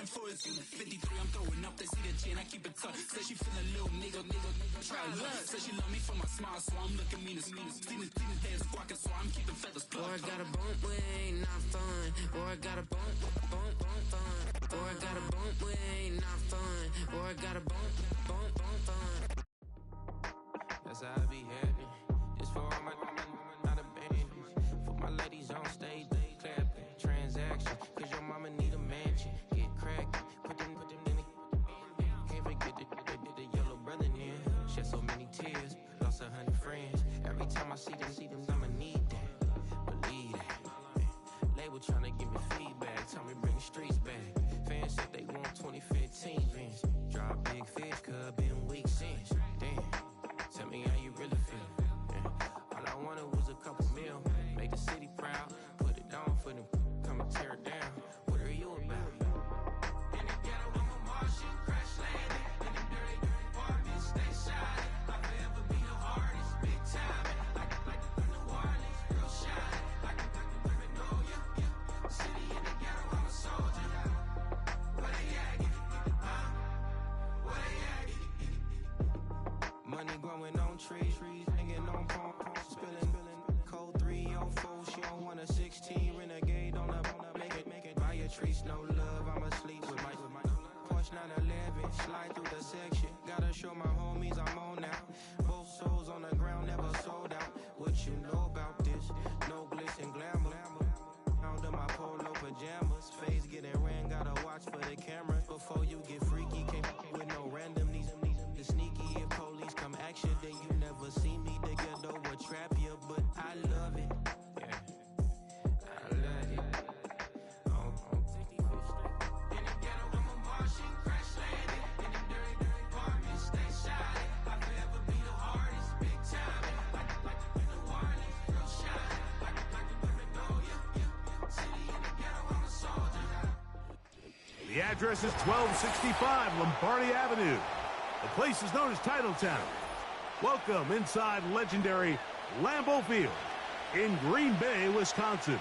riding for his 53, I'm throwing up, they see the chain, I keep it tough. Said she feeling a little nigga, try love. Said she love me for my smile, so I'm looking mean as Steven head squawking, so I'm keeping feathers plucked. Boy, I got a bump, we ain't not fun. Boy, I got a bump, fun. Boy, I got a bump, we ain't not fun. Boy, I got a bump, fun. That's how I be heading. Just for all my not abandoned. For my ladies on stage, they clapping. Transaction, cause your mama need a mansion. Get crackin', put them in the. Can't forget the yellow brother near. Shed so many tears, lost 100 friends. Every time I see them, I'ma need that. Believe that. Label tryna give me feedback, tell me bring the streets back. Fans said they want 2015 Vince. Drop big fish, cuz been weak since. Damn. Tell me how you really feel. Yeah. All I wanted was a couple mil. Make the city proud. Put it down for them. Come and tear it down. What are you about? In the ghetto, I'm a Martian. Crash landing. In the dirty apartments. Stay shining. I'll forever be the hardest. Big time. Like New Orleans. Real shine. Like women know ya. City in the ghetto, I'm a soldier. Where they at? Where they at? Money growing on trees, hanging on palm, spilling, code 304. She don't want a 16, renegade on the make it. Buy a trees, no love. I'm asleep with my Porsche 911, slide through the section. Gotta show my homies I'm on now. Both souls on the ground, never sold out. What you know about this? No glitz and glamour. Under my polo pajamas, face getting ran. Gotta watch for the cameras before you get freaky. Can't with no random these sneaky. If police come action, then you never see me. The ghetto will trap you, but I love it. Yeah, I love it. In the ghetto, I'm a Martian, crash landing. In the dirty apartments, stay shining. I'll forever be the hardest, big time. Like New Orleans, real shine. Like women know ya. City in the ghetto, I'm a soldier. The address is 1265 Lombardi Avenue. The place is known as Titletown. Welcome inside legendary Lambeau Field in Green Bay, Wisconsin.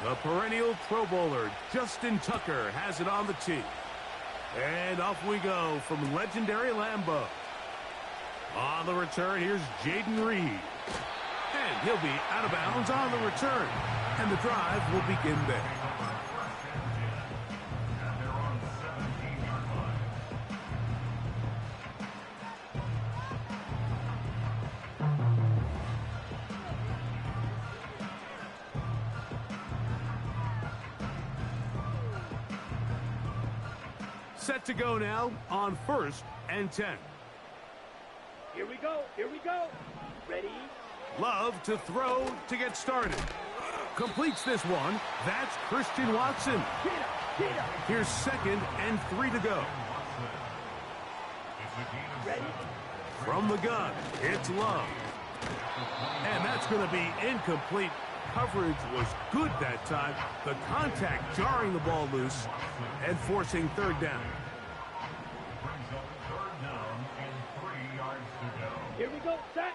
The perennial Pro Bowler, Justin Tucker, has it on the tee. And off we go from legendary Lambeau. On the return, here's Jaden Reed. And he'll be out of bounds on the return. And the drive will begin there. Set to go now on 1st and 10. Here we go. Ready? Love to throw to get started. Completes this one. That's Christian Watson. Here's 2nd and 3 to go. Ready? From the gun, it's Love. And that's going to be incomplete. Coverage was good that time. The contact jarring the ball loose and forcing 3rd down. Here we go, set.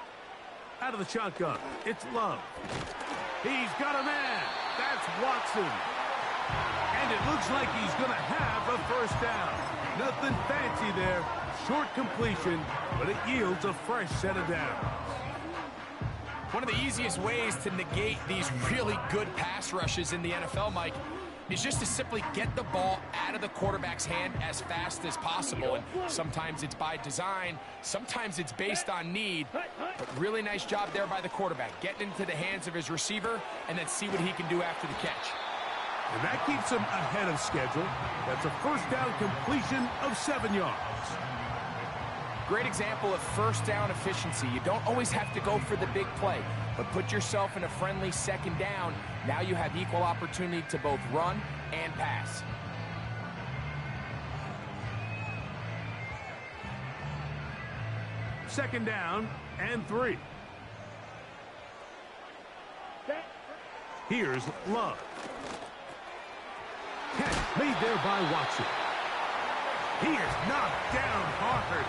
Out of the shotgun, it's Love. He's got a man. That's Watson. And it looks like he's going to have a 1st down. Nothing fancy there. Short completion, but it yields a fresh set of downs. One of the easiest ways to negate these really good pass rushes in the NFL, Mike, is just to simply get the ball out of the quarterback's hand as fast as possible. And sometimes it's by design, sometimes it's based on need, but really nice job there by the quarterback, getting into the hands of his receiver and then see what he can do after the catch. And that keeps him ahead of schedule. That's a 1st down completion of 7 yards. Great example of 1st down efficiency. You don't always have to go for the big play, but put yourself in a friendly 2nd down. Now you have equal opportunity to both run and pass. Second down and 3. Here's Love. Catch made there by Watson. He is knocked down hard.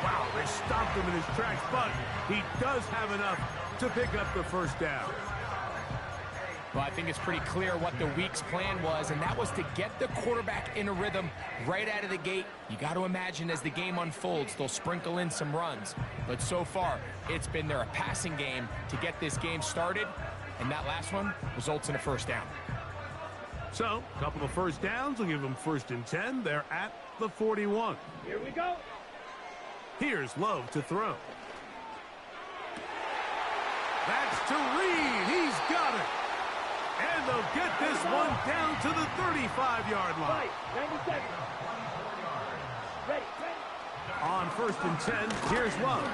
Wow, they stopped him in his tracks, but he does have enough to pick up the first down. Well, I think it's pretty clear what the week's plan was, and that was to get the quarterback in a rhythm right out of the gate. You got to imagine as the game unfolds, they'll sprinkle in some runs. But so far, it's been their passing game to get this game started, and that last one results in a first down. So, a couple of first downs will give them 1st and 10. They're at the 41. Here we go. Here's Love to throw. That's to Reed. He's got it. And they'll get this one down to the 35-yard line. 90 seconds. Ready. On 1st and 10, here's Love.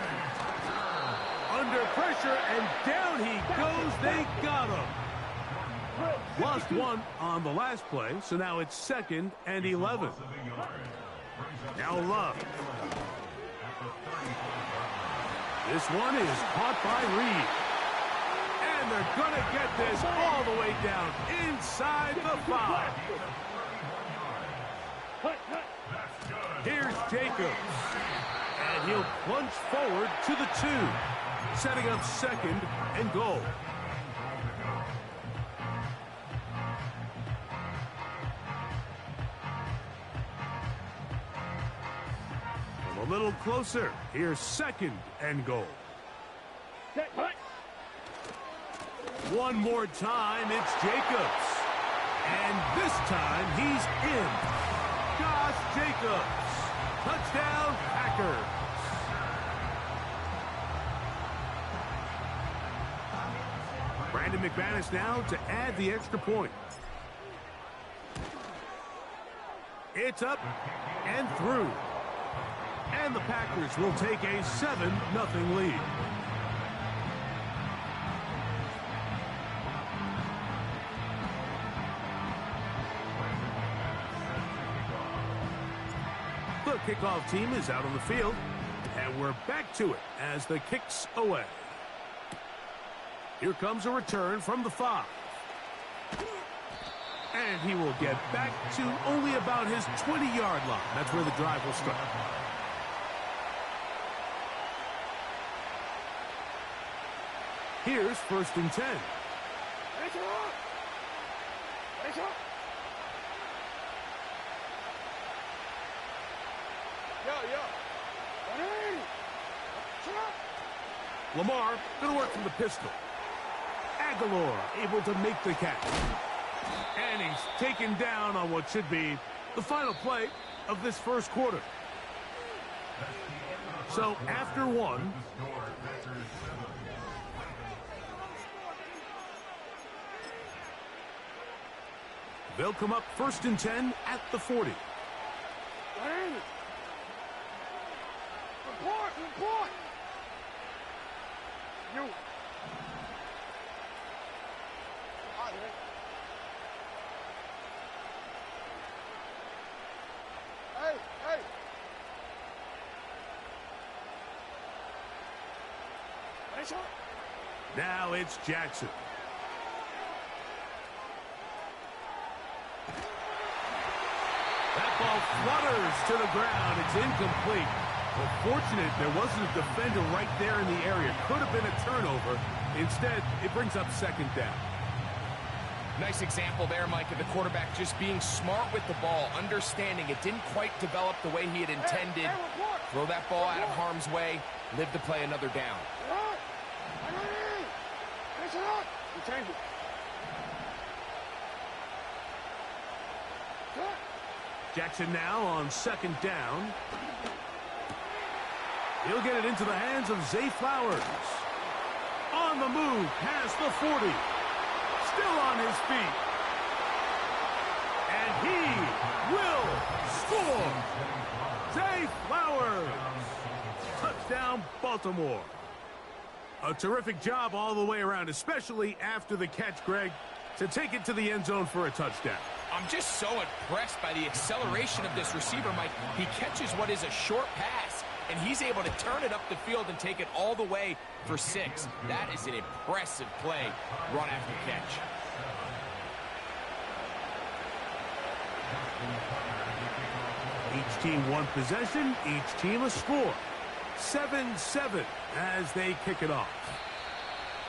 Under pressure, and down he goes. They got him. Lost one on the last play, so now it's 2nd and 11. Now Love. This one is caught by Reed. And they're going to get this all the way down inside the 5. Here's Jacobs. And he'll plunge forward to the 2, setting up 2nd and goal. A little closer. Here's 2nd and goal. One more time, it's Jacobs. And this time, he's in. Josh Jacobs. Touchdown, Packers. Brandon McManus now to add the extra point. It's up and through. And the Packers will take a 7-0 lead. The kickoff team is out on the field, and we're back to it as the kick's away. Here comes a return from the 5. And he will get back to only about his 20-yard line. That's where the drive will start. Here's 1st and 10. Lamar going to work from the pistol. Aguilar able to make the catch. And he's taken down on what should be the final play of this first quarter. So after 1, they'll come up 1st and 10 at the 40. Report! You. Hey! Now it's Jackson. That ball flutters to the ground. It's incomplete. Well, fortunate there wasn't a defender right there in the area. Could have been a turnover. Instead, it brings up 2nd down. Nice example there, Mike, of the quarterback just being smart with the ball, understanding it didn't quite develop the way he had intended. Throw that ball out of harm's way, live to play another down. Jackson now on 2nd down. He'll get it into the hands of Zay Flowers. On the move, past the 40. Still on his feet. And he will score. Zay Flowers. Touchdown, Baltimore. A terrific job all the way around, especially after the catch, Greg, to take it to the end zone for a touchdown. I'm just so impressed by the acceleration of this receiver, Mike. He catches what is a short pass, and he's able to turn it up the field and take it all the way for 6. That is an impressive play, run after catch. Each team one possession, each team a score. 7-7 as they kick it off.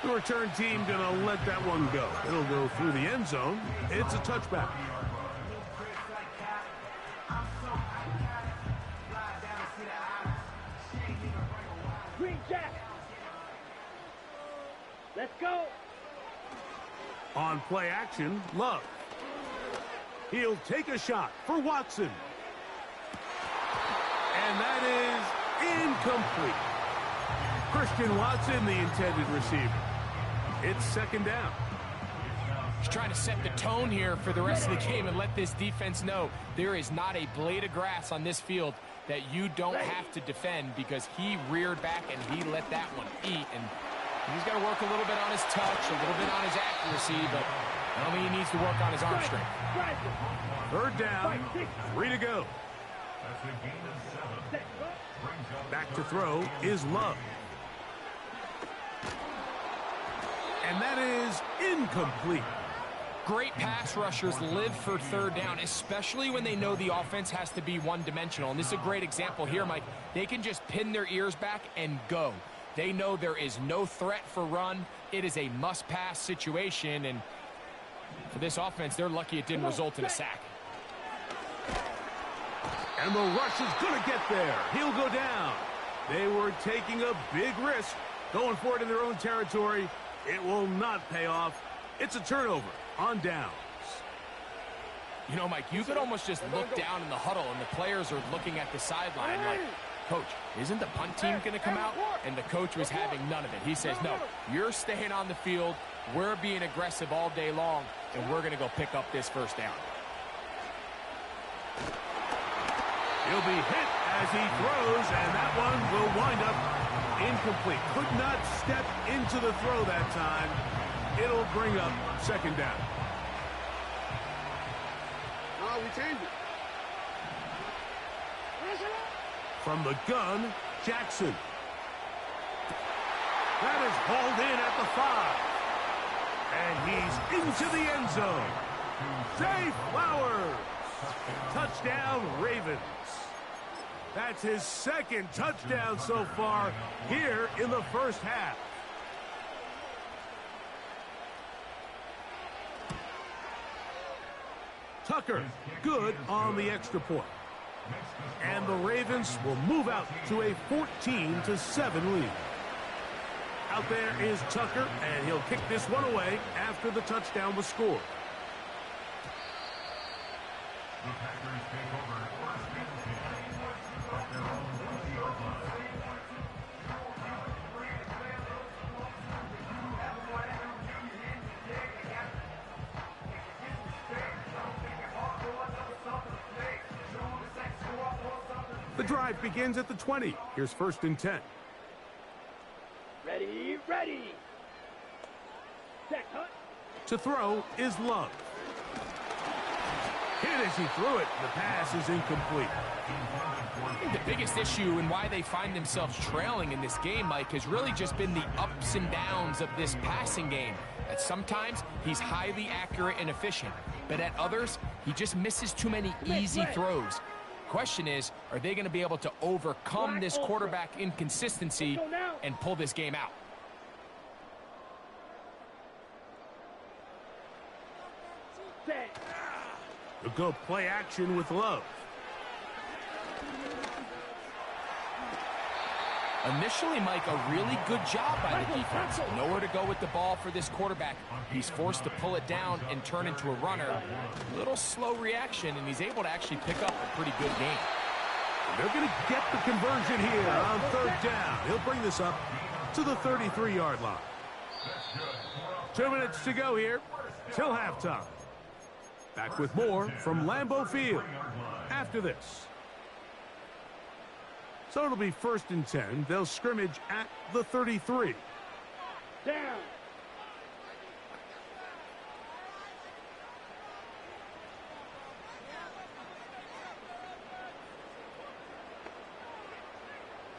The return team going to let that one go. It'll go through the end zone. It's a touchback. Green Jack. Let's go. On play action, Love. He'll take a shot for Watson. And that is incomplete. Christian Watson, the intended receiver. It's second down. He's trying to set the tone here for the rest of the game and let this defense know there is not a blade of grass on this field that you don't have to defend, because he reared back and he let that one eat. And he's got to work a little bit on his touch, a little bit on his accuracy, but I don't think he needs to work on his arm strength. Third down, 3 to go. Back to throw is Love. And that is incomplete. Great pass rushers live for third down, especially when they know the offense has to be one-dimensional. And this is a great example here, Mike. They can just pin their ears back and go. They know there is no threat for run. It is a must-pass situation, and for this offense, they're lucky it didn't result in a sack. And the rush is going to get there. He'll go down. They were taking a big risk, going for it in their own territory. It will not pay off. It's a turnover on downs. You know, Mike, you could almost just look down in the huddle, and the players are looking at the sideline like, Coach, isn't the punt team going to come out? And the coach was having none of it. He says, no, you're staying on the field. We're being aggressive all day long, and we're going to go pick up this first down. He'll be hit as he throws, and that one will wind up incomplete. Could not step into the throw that time. It'll bring up second down. No, we changed it. From the gun, Jackson. That is hauled in at the 5. And he's into the end zone. Zay Flowers. Touchdown, Ravens. That's his second touchdown so far here in the first half. Tucker, good on the extra point. And the Ravens will move out to a 14-7 lead. Out there is Tucker, and he'll kick this one away after the touchdown was scored. The Packers take over first and 10 off their own 20-yard line. The drive begins at the 20. Here's first and 10. Ready, ready. Set, cut. To throw is Love. Hit as he threw it. The pass is incomplete. I think the biggest issue and why they find themselves trailing in this game, Mike, has really just been the ups and downs of this passing game. At sometimes, he's highly accurate and efficient, but at others, he just misses too many easy throws. Question is, are they going to be able to overcome this quarterback inconsistency and pull this game out? They'll go play action with Love. Initially, Mike, a really good job by the defense. Nowhere to go with the ball for this quarterback. He's forced to pull it down and turn into a runner. A little slow reaction, and he's able to actually pick up a pretty good game. They're going to get the conversion here on third down. He'll bring this up to the 33-yard line. 2 minutes to go here till halftime. Back with more from Lambeau Field after this. So it'll be first and 10. They'll scrimmage at the 33. Down.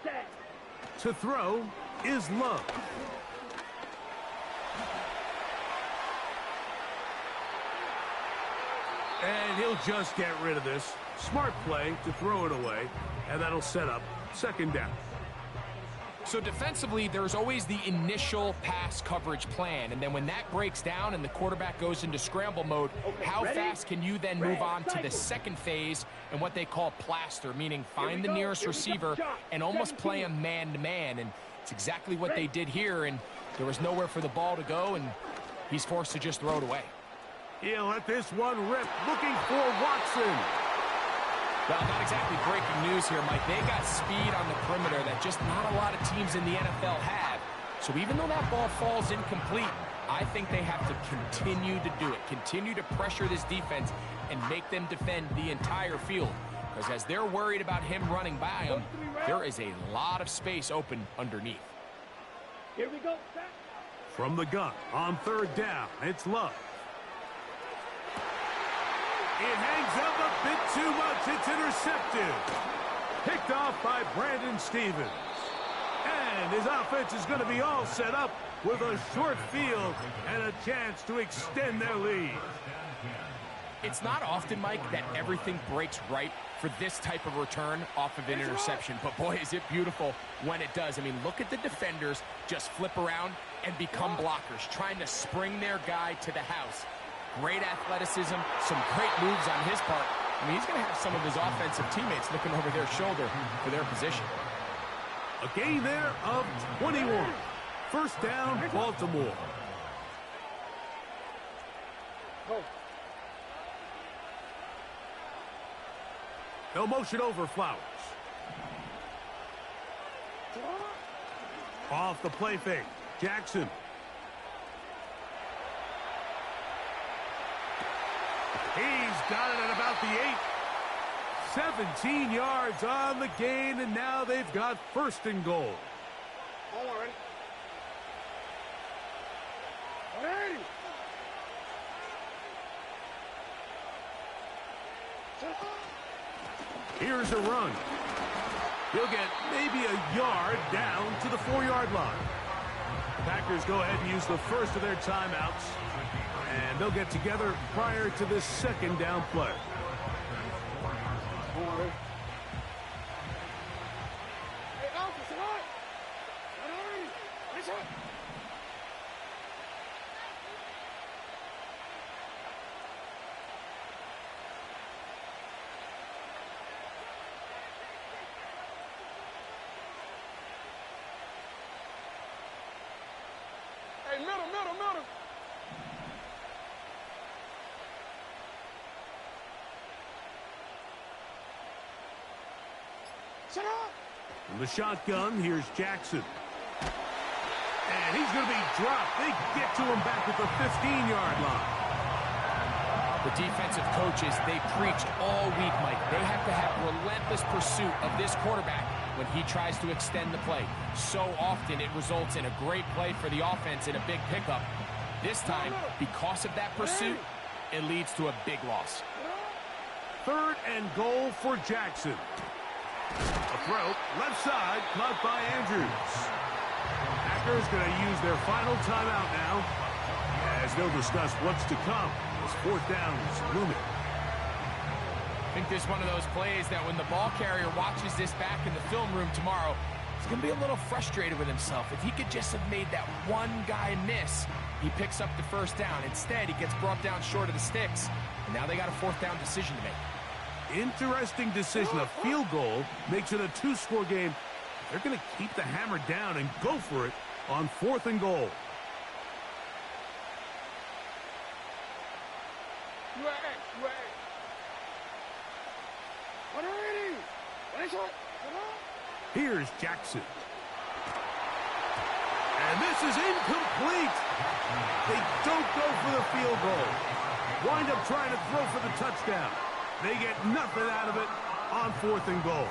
Set. To throw is Love. And he'll just get rid of this. Smart play to throw it away, and that'll set up second down. So defensively, there's always the initial pass coverage plan, and then when that breaks down and the quarterback goes into scramble mode, how fast can you then move on to the second phase and what they call plaster, meaning find the nearest receiver and almost play him man-to-man, and it's exactly what they did here, and there was nowhere for the ball to go, and he's forced to just throw it away. He'll let this one rip, looking for Watson. Well, not exactly breaking news here, Mike. They got speed on the perimeter that just not a lot of teams in the NFL have. So even though that ball falls incomplete, I think they have to continue to do it, continue to pressure this defense and make them defend the entire field. Because as they're worried about him running by them, there is a lot of space open underneath. Here we go. From the gun on third down, it's Love. It hangs up a bit too much. It's intercepted. Picked off by Brandon Stevens. And his offense is going to be all set up with a short field and a chance to extend their lead. It's not often, Mike, that everything breaks right for this type of return off of an interception. But, boy, is it beautiful when it does. I mean, look at the defenders just flip around and become blockers, trying to spring their guy to the house. Great athleticism, some great moves on his part. I mean, he's going to have some of his offensive teammates looking over their shoulder for their position. A gain there of 21. First down, Baltimore. They'll motion over Flowers. Off the play fake, Jackson. He's got it at about the 8. 17 yards on the gain, and now they've got first and goal. All right. Ready. Here's a run. He'll get maybe a yard down to the 4-yard line. The Packers go ahead and use the first of their timeouts. And they'll get together prior to this second down play. Hey, middle. Shut up! From the shotgun, here's Jackson. And he's going to be dropped. They get to him back at the 15-yard line. The defensive coaches, they preached all week, Mike. They have to have relentless pursuit of this quarterback when he tries to extend the play. So often it results in a great play for the offense and a big pickup. This time, because of that pursuit, it leads to a big loss. Third and goal for Jackson. A throw, left side, caught by Andrews. Packers going to use their final timeout now as they'll discuss what's to come as fourth down is looming. I think this is one of those plays that when the ball carrier watches this back in the film room tomorrow, he's going to be a little frustrated with himself. If he could just have made that one guy miss, he picks up the first down. Instead, he gets brought down short of the sticks, and now they got a fourth down decision to make. Interesting decision. A field goal makes it a 2-score game. They're going to keep the hammer down and go for it on fourth and goal. Here's Jackson. And this is incomplete. They don't go for the field goal. Wind up trying to throw for the touchdown. They get nothing out of it on fourth and goal.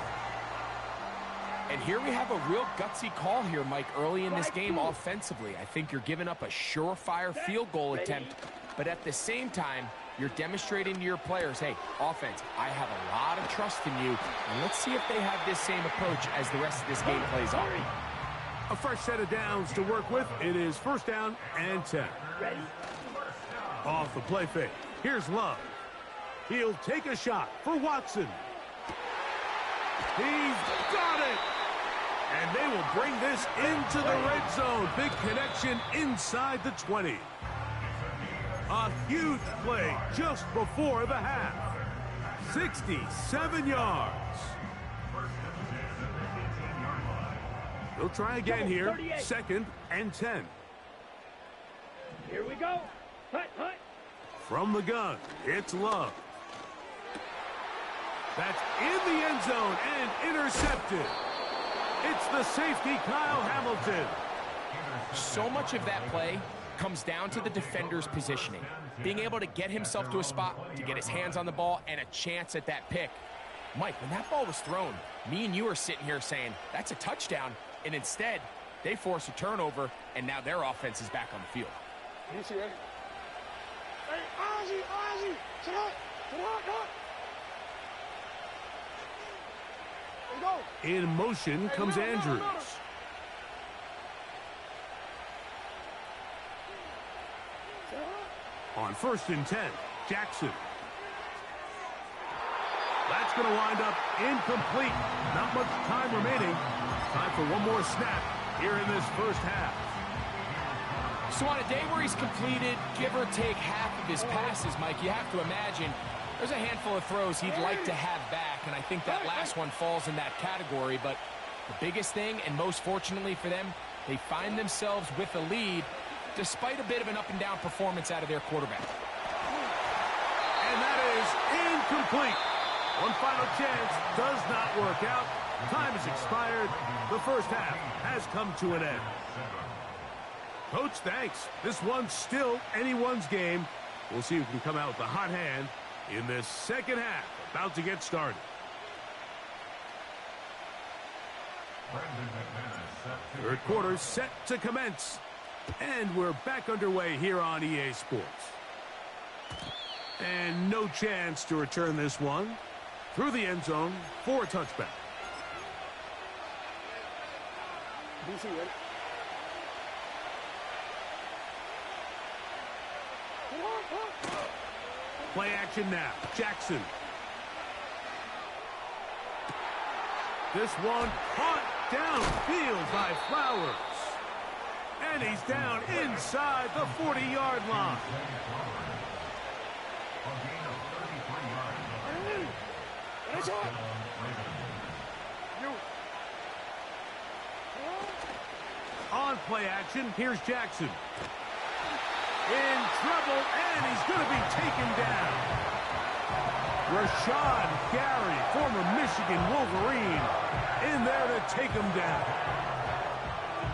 And here we have a real gutsy call here, Mike, early in this game offensively. I think you're giving up a surefire field goal attempt, but at the same time, you're demonstrating to your players, hey, offense, I have a lot of trust in you, and let's see if they have this same approach as the rest of this game plays out. A fresh set of downs to work with. It is first down and 10. Off the play fake. Here's Love. He'll take a shot for Watson. He's got it! And they will bring this into the red zone. Big connection inside the 20. A huge play just before the half. 67 yards. They'll try again here. 2nd and 10. Here we go. Hut, hut. From the gun, it's Love. That's in the end zone and intercepted. It's the safety, Kyle Hamilton. So much of that play comes down to the defender's positioning. Being able to get himself to a spot, to get his hands on the ball, and a chance at that pick. Mike, when that ball was thrown, me and you are sitting here saying, that's a touchdown. And instead, they force a turnover, and now their offense is back on the field. Easy, ready? Hey, Ozzy, sit up, sit up. In motion comes Andrews. On 1st and 10, Jackson. That's going to wind up incomplete. Not much time remaining. Time for one more snap here in this first half. So on a day where he's completed, give or take half of his passes, Mike, you have to imagine there's a handful of throws he'd like to have back, and I think that last one falls in that category. But the biggest thing, and most fortunately for them, they find themselves with a lead despite a bit of an up-and-down performance out of their quarterback. And that is incomplete. One final chance does not work out. Time has expired. The first half has come to an end. Coach, thanks. This one's still anyone's game. We'll see who can come out with the hot hand in this second half, about to get started. Third quarter set to commence. And we're back underway here on EA Sports. And no chance to return this one through the end zone for a touchback. DC, ready? Play action now. Jackson. This one caught downfield by Flowers. And he's down inside the 40-yard line. On play action, here's Jackson. In trouble, and he's going to be taken down. Rashawn Gary, former Michigan Wolverine, in there to take him down.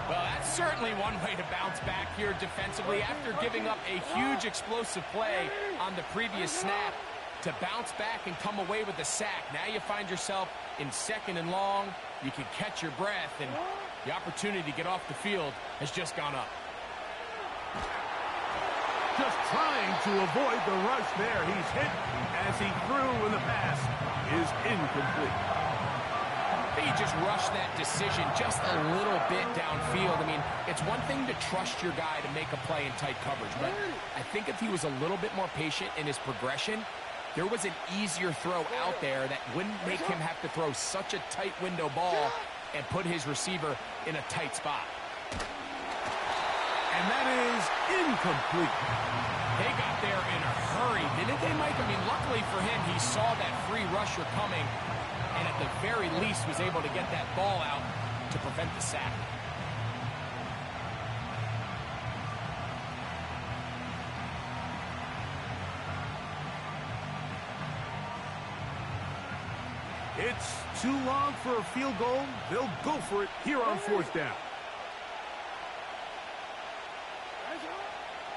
Well, that's certainly one way to bounce back here defensively after giving up a huge explosive play on the previous snap. To bounce back and come away with a sack. Now you find yourself in 2nd and long. You can catch your breath, and the opportunity to get off the field has just gone up. Just trying to avoid the rush there. He's hit as he threw, and the pass is incomplete. He just rushed that decision just a little bit downfield. I mean, it's one thing to trust your guy to make a play in tight coverage, but I think if he was a little bit more patient in his progression, there was an easier throw out there that wouldn't make him have to throw such a tight window ball and put his receiver in a tight spot. And that is incomplete. They got there in a hurry, didn't they, Mike? I mean, luckily for him, he saw that free rusher coming, and at the very least was able to get that ball out to prevent the sack. It's too long for a field goal. They'll go for it here on 4th down.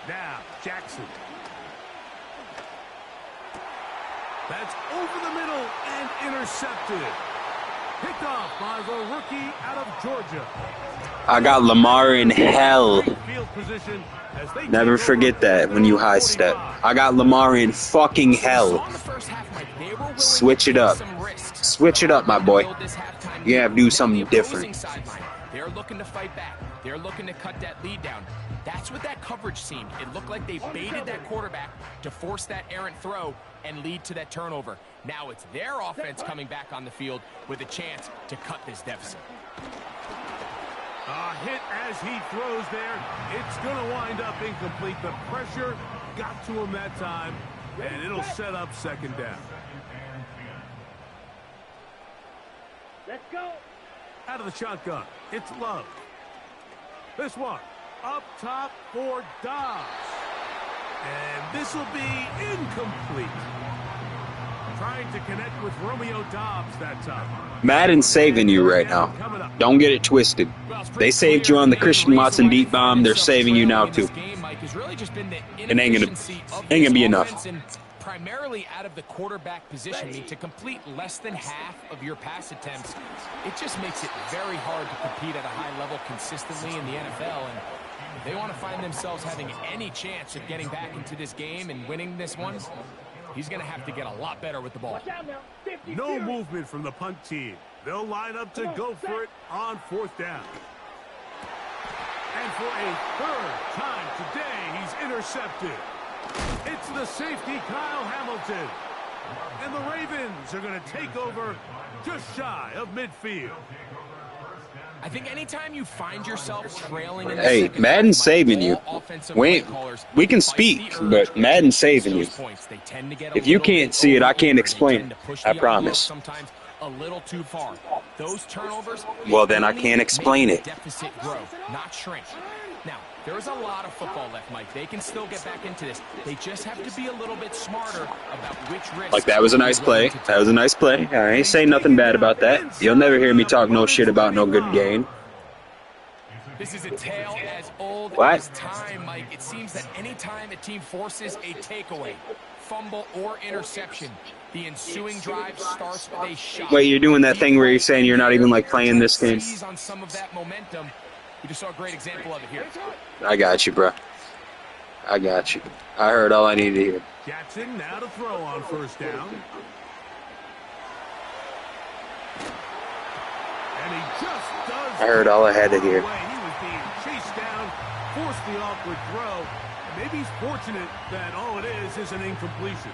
Now, Jackson. That's over the middle and intercepted. Picked off by the rookie out of Georgia. I got Lamar in hell. Field position as they Never take forget over that when you high 45. step. I got Lamar in fucking hell. Switch it up. Switch it up, my boy. You have to do something different. They're looking to fight back. They're looking to cut that lead down. That's what that coverage seemed. It looked like they baited that quarterback to force that errant throw and lead to that turnover. Now it's their offense coming back on the field with a chance to cut this deficit. A hit as he throws there. It's going to wind up incomplete. The pressure got to him that time, and it'll set up second down. Let's go. Out of the shotgun, it's Love. This one, up top for Dobbs. And this will be incomplete. Trying to connect with Romeo Dobbs that time. Madden's saving you right now. Don't get it twisted. They saved you on the Christian Watson deep bomb. They're saving you now too. It ain't gonna be enough. Primarily out of the quarterback position. I mean, to complete less than half of your pass attempts, it just makes it very hard to compete at a high level consistently in the NFL. And if they want to find themselves having any chance of getting back into this game and winning this one, he's going to have to get a lot better with the ball. No movement from the punt team. They'll line up to go for it on fourth down. And for a third time today, he's intercepted. It's the safety, Kyle Hamilton. And the Ravens are going to take over just shy of midfield. I think anytime you find yourself trailing in the Hey, Madden's saving you. We can speak, but Madden's saving you. If you can't see it, I can't explain it. I promise. Sometimes a little too far. Those turnovers, well, then I can't explain it. Deficit grow, not shrink. Now, there is a lot of football left, Mike. They can still get back into this. They just have to be a little bit smarter about which risks. Like, that was a nice play. That was a nice play. I ain't saying nothing bad about that. You'll never hear me talk no shit about no good game. This is a tale as old as time, Mike. It seems that any time a team forces a takeaway, fumble, or interception, the ensuing drive starts with a shot. Wait, you're doing that thing where you're saying you're not even, like, playing this game? On some of that momentum. We just saw a great example of it here. I got you, bro. I got you. I heard all I needed to hear. Jackson now to throw on first down. And he just does. I heard all I had to hear. He was being chased down, forced the awkward throw. Maybe he's fortunate that all it is an incompletion.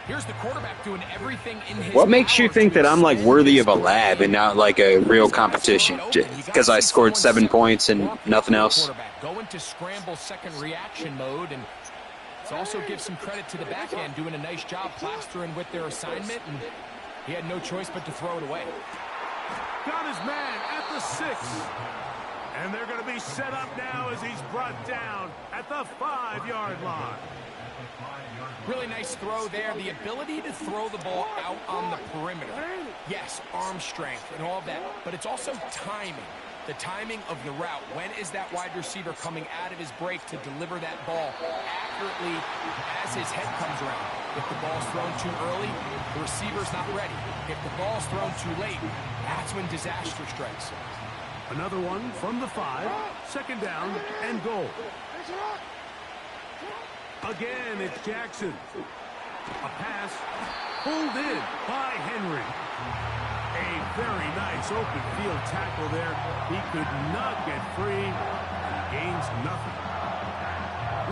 Here's the quarterback doing everything in his What makes you think that I'm like worthy of a lab and not like a real competition? Because I scored 7 points and nothing else? Go into scramble second reaction mode, and it also gives some credit to the back end doing a nice job plastering with their assignment, and he had no choice but to throw it away. Got his man at the 6. And they're going to be set up now as he's brought down at the 5-yard line. Really nice throw there. The ability to throw the ball out on the perimeter. Yes, arm strength and all of that, but it's also timing. The timing of the route. When is that wide receiver coming out of his break to deliver that ball accurately as his head comes around? If the ball's thrown too early, the receiver's not ready. If the ball's thrown too late, that's when disaster strikes. Another one from the 5. Second down and goal. Again, it's Jackson. A pass pulled in by Henry. A very nice open field tackle there. He could not get free. Gains nothing.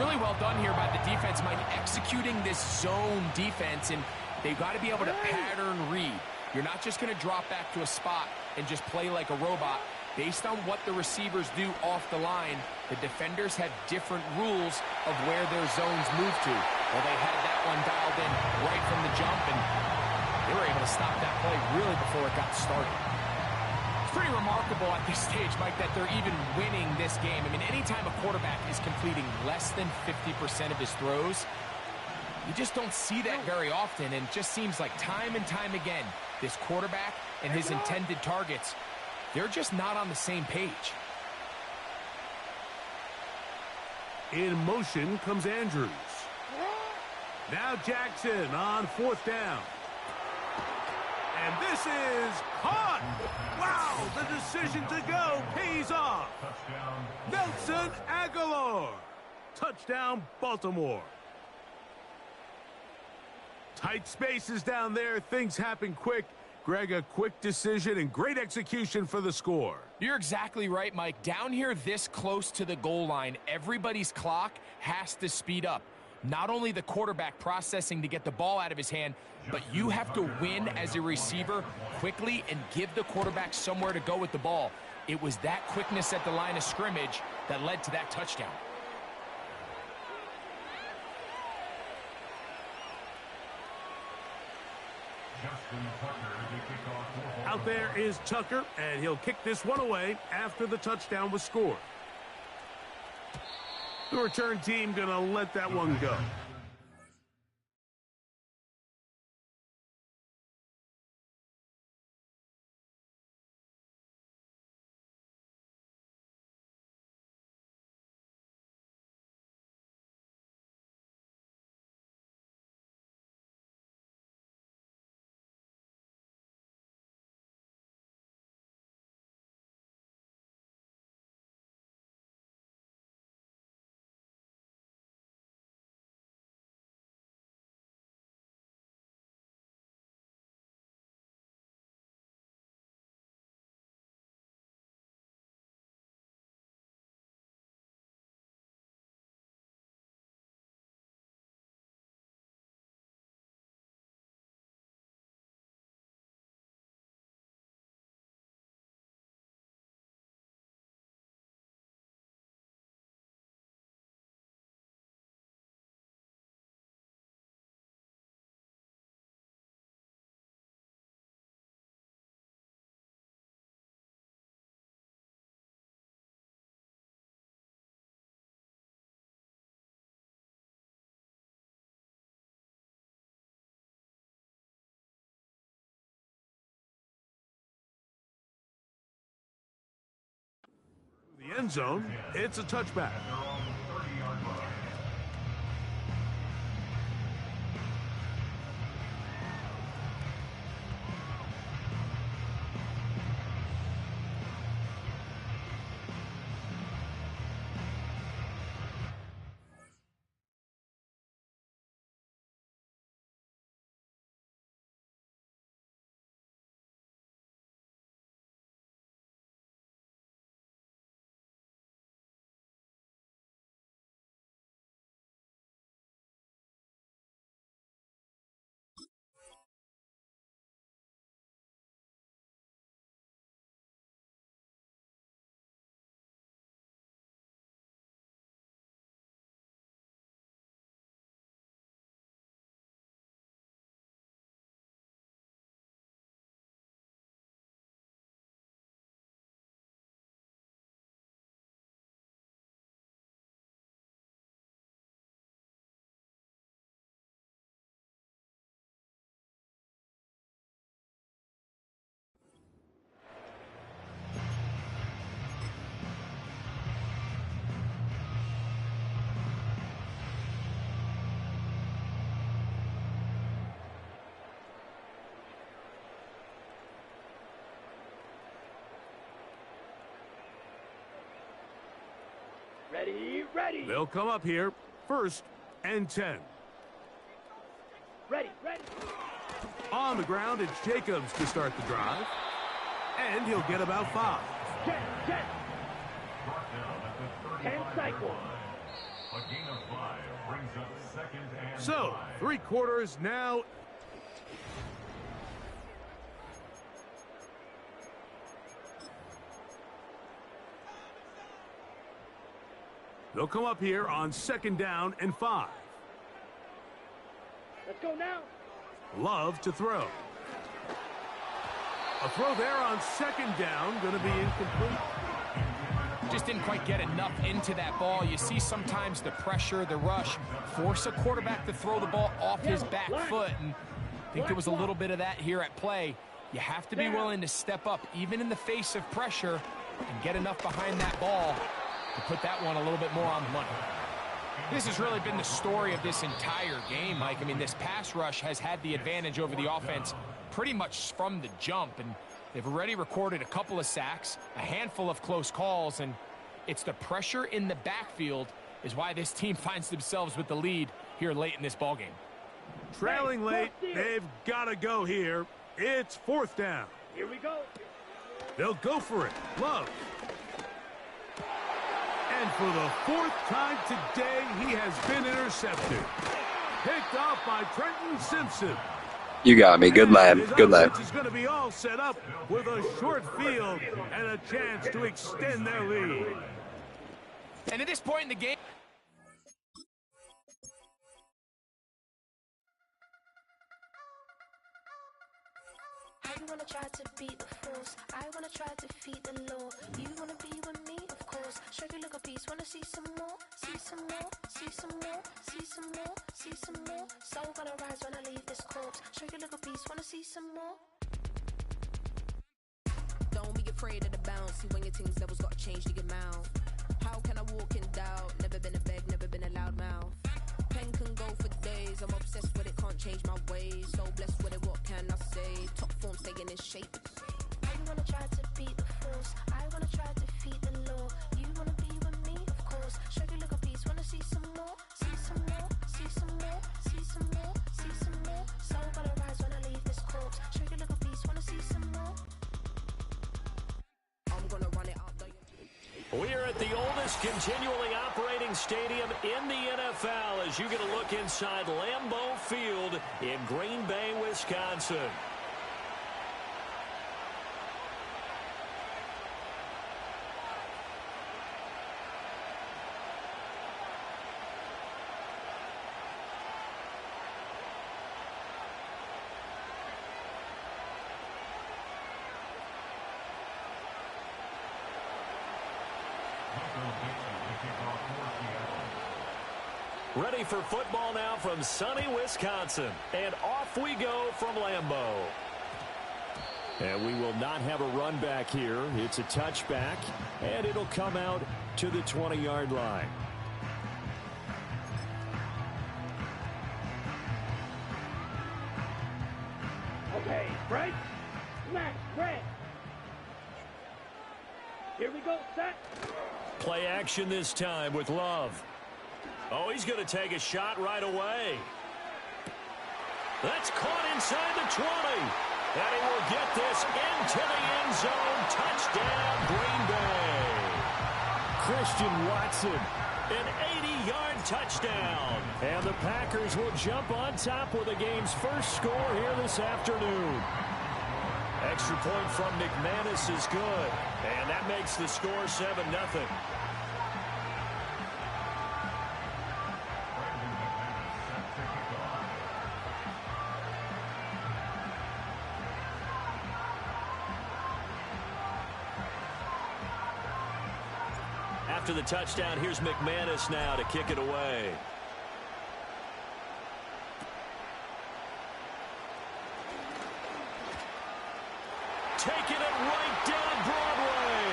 Really well done here by the defense, Mike, executing this zone defense, and they've got to be able to pattern read. You're not just going to drop back to a spot and just play like a robot. Based on what the receivers do off the line, the defenders have different rules of where their zones move to. Well, they had that one dialed in right from the jump, and they were able to stop that play really before it got started. It's pretty remarkable at this stage, Mike, that they're even winning this game. I mean, anytime a quarterback is completing less than 50% of his throws, you just don't see that very often, and it just seems like time and time again, this quarterback and his intended targets, they're just not on the same page. In motion comes Andrews. Now Jackson on fourth down. And this is caught. Wow, the decision to go pays off. Nelson Aguilar. Touchdown, Baltimore. Tight spaces down there. Things happen quick. Greg, a quick decision and great execution for the score. You're exactly right, Mike. Down here this close to the goal line, everybody's clock has to speed up. Not only the quarterback processing to get the ball out of his hand, but you have to win as a receiver quickly and give the quarterback somewhere to go with the ball. It was that quickness at the line of scrimmage that led to that touchdown. Out there is Tucker, and he'll kick this one away after the touchdown was scored. The return team gonna let that one go. The end zone, it's a touchback. Ready. They'll come up here, 1st and 10. Ready. On the ground, it's Jacobs to start the drive. And he'll get about 5. 10 cycles. A gain of 5 brings up 2nd and So, 3 quarters now. They'll come up here on 2nd down and 5. Let's go now. Love to throw. A throw there on 2nd down, going to be incomplete. Just didn't quite get enough into that ball. You see sometimes the pressure, the rush, force a quarterback to throw the ball off his back foot, and I think there was a little bit of that here at play. You have to be willing to step up, even in the face of pressure, and get enough behind that ball to put that one a little bit more on the money. This has really been the story of this entire game, Mike. I mean, this pass rush has had the advantage over the offense pretty much from the jump, and they've already recorded a couple of sacks, a handful of close calls, and it's the pressure in the backfield is why this team finds themselves with the lead here late in this ballgame. Trailing late, they've got to go here. It's 4th down. Here we go. They'll go for it. Love. And for the 4th time today, he has been intercepted. Picked off by Trenton Simpson. You got me. Good lad. Good lad. Is going to be all set up with a short field and a chance to extend their lead. And at this point in the game, I wanna try to beat the force. I wanna try to defeat the law. You wanna be with me, of course. Show you look a piece. Wanna see some more? See some more? See some more? See some more? See some more? Soul gonna rise when I leave this corpse. Show you look a piece. Wanna see some more? Don't be afraid of the bounce. See when your things levels gotta change to your mouth. How can I walk in doubt? Never been a beg, never been a loud mouth. Pen can go for days. I'm obsessed with it, can't change my ways. So blessed with it, what can I say? Top form staying in shape. I wanna try to beat the force. I wanna try to defeat the law. You wanna be with me, of course. Show you look a piece. Wanna see some more? See some more? See some more? See some more? See some more? Soul gonna rise when I leave this corpse. Show you look a piece. Wanna see some more? I'm gonna run it up. We're at the oldest continually operating stadium in the NFL as you get a look inside Lambeau Field in Green Bay, Wisconsin. Ready for football now from sunny Wisconsin. And off we go from Lambeau. And we will not have a run back here. It's a touchback, and it'll come out to the 20-yard line. Okay, break. Smash, break. Here we go, set. Play action this time with Love. Oh, he's going to take a shot right away. That's caught inside the 20. And he will get this into the end zone. Touchdown, Green Bay. Christian Watson, an 80-yard touchdown. And the Packers will jump on top with the game's first score here this afternoon. Extra point from McManus is good. And that makes the score 7-0. After the touchdown, here's McManus now to kick it away. Taking it right down Broadway.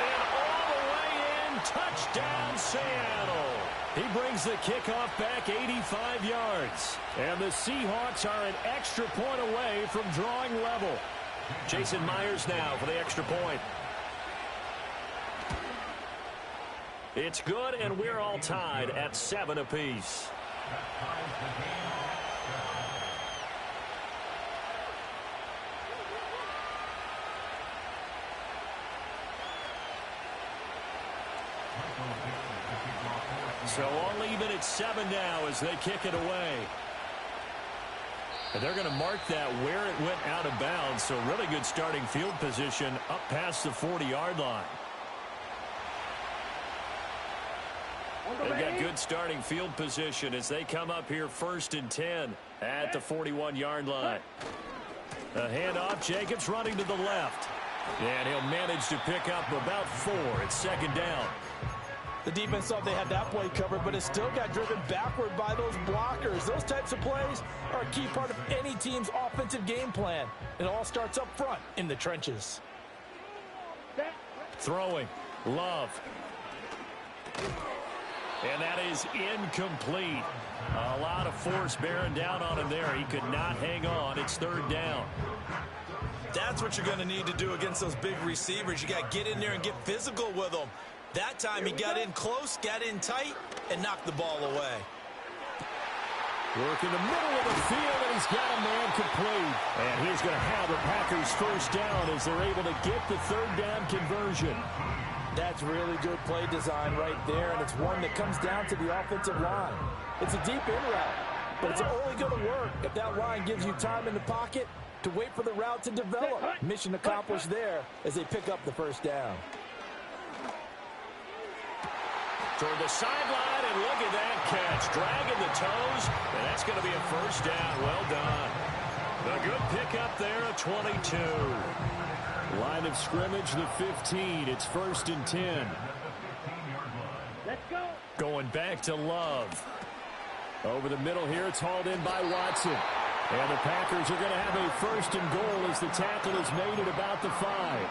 And all the way in, touchdown Seattle. He brings the kickoff back 85 yards. And the Seahawks are an extra point away from drawing level. Jason Myers now for the extra point. It's good, and we're all tied at 7 apiece. So all even at 7 now as they kick it away. And they're going to mark that where it went out of bounds. So really good starting field position up past the 40-yard line. They've got good starting field position as they come up here 1st and 10 at the 41-yard line. A handoff. Jacobs running to the left. And he'll manage to pick up about 4. It's 2nd down. The defense thought they had that play covered, but it still got driven backward by those blockers. Those types of plays are a key part of any team's offensive game plan. It all starts up front in the trenches. Throwing. Love. And that is incomplete. A lot of force bearing down on him there. He could not hang on. It's 3rd down. That's what you're going to need to do against those big receivers. You got to get in there and get physical with them. That time he got in close, got in tight, and knocked the ball away. Work in the middle of the field, and he's got a man complete. And he's going to have the Packers first down as they're able to get the third down conversion. That's really good play design right there, and it's one that comes down to the offensive line. It's a deep in route, but it's only going to work if that line gives you time in the pocket to wait for the route to develop. Mission accomplished there as they pick up the first down. Toward the sideline, and look at that catch. Dragging the toes, and that's going to be a first down. Well done. A good pickup there at 22. Line of scrimmage, the 15. It's 1st and 10. Let's go. Going back to Love. Over the middle here, it's hauled in by Watson. And the Packers are going to have a 1st and goal as the tackle is made at about the 5.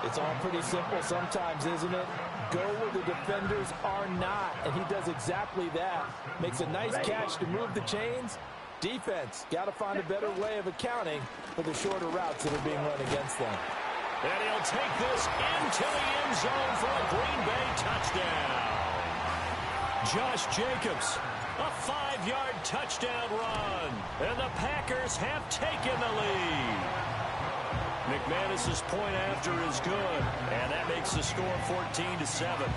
It's all pretty simple sometimes, isn't it? Go where the defenders are not, and he does exactly that. Makes a nice catch to move the chains. Defense, got to find a better way of accounting for the shorter routes that are being run against them. And he'll take this into the end zone for a Green Bay touchdown. Josh Jacobs, a 5-yard touchdown run. And the Packers have taken the lead. McManus's point after is good, and that makes the score 14-7.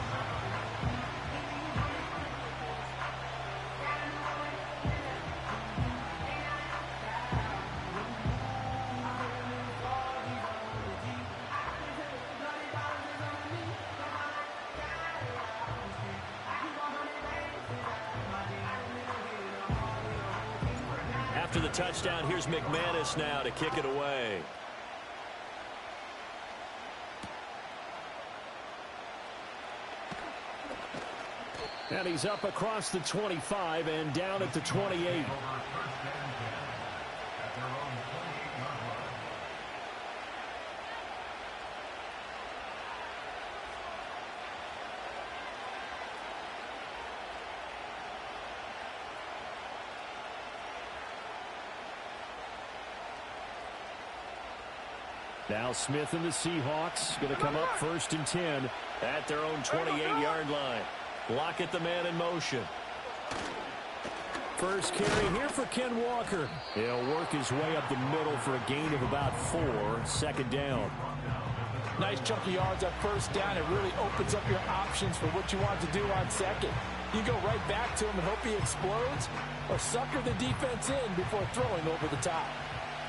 After the touchdown, here's McManus now to kick it away. And he's up across the 25 and down at the 28. Now Smith and the Seahawks going to come up 1st and 10 at their own 28-yard line. Lockett, the man in motion. First carry here for Ken Walker. He'll work his way up the middle for a gain of about 4. 2nd down. Nice chunky yards on 1st down. It really opens up your options for what you want to do on 2nd. You go right back to him and hope he explodes, or sucker the defense in before throwing over the top.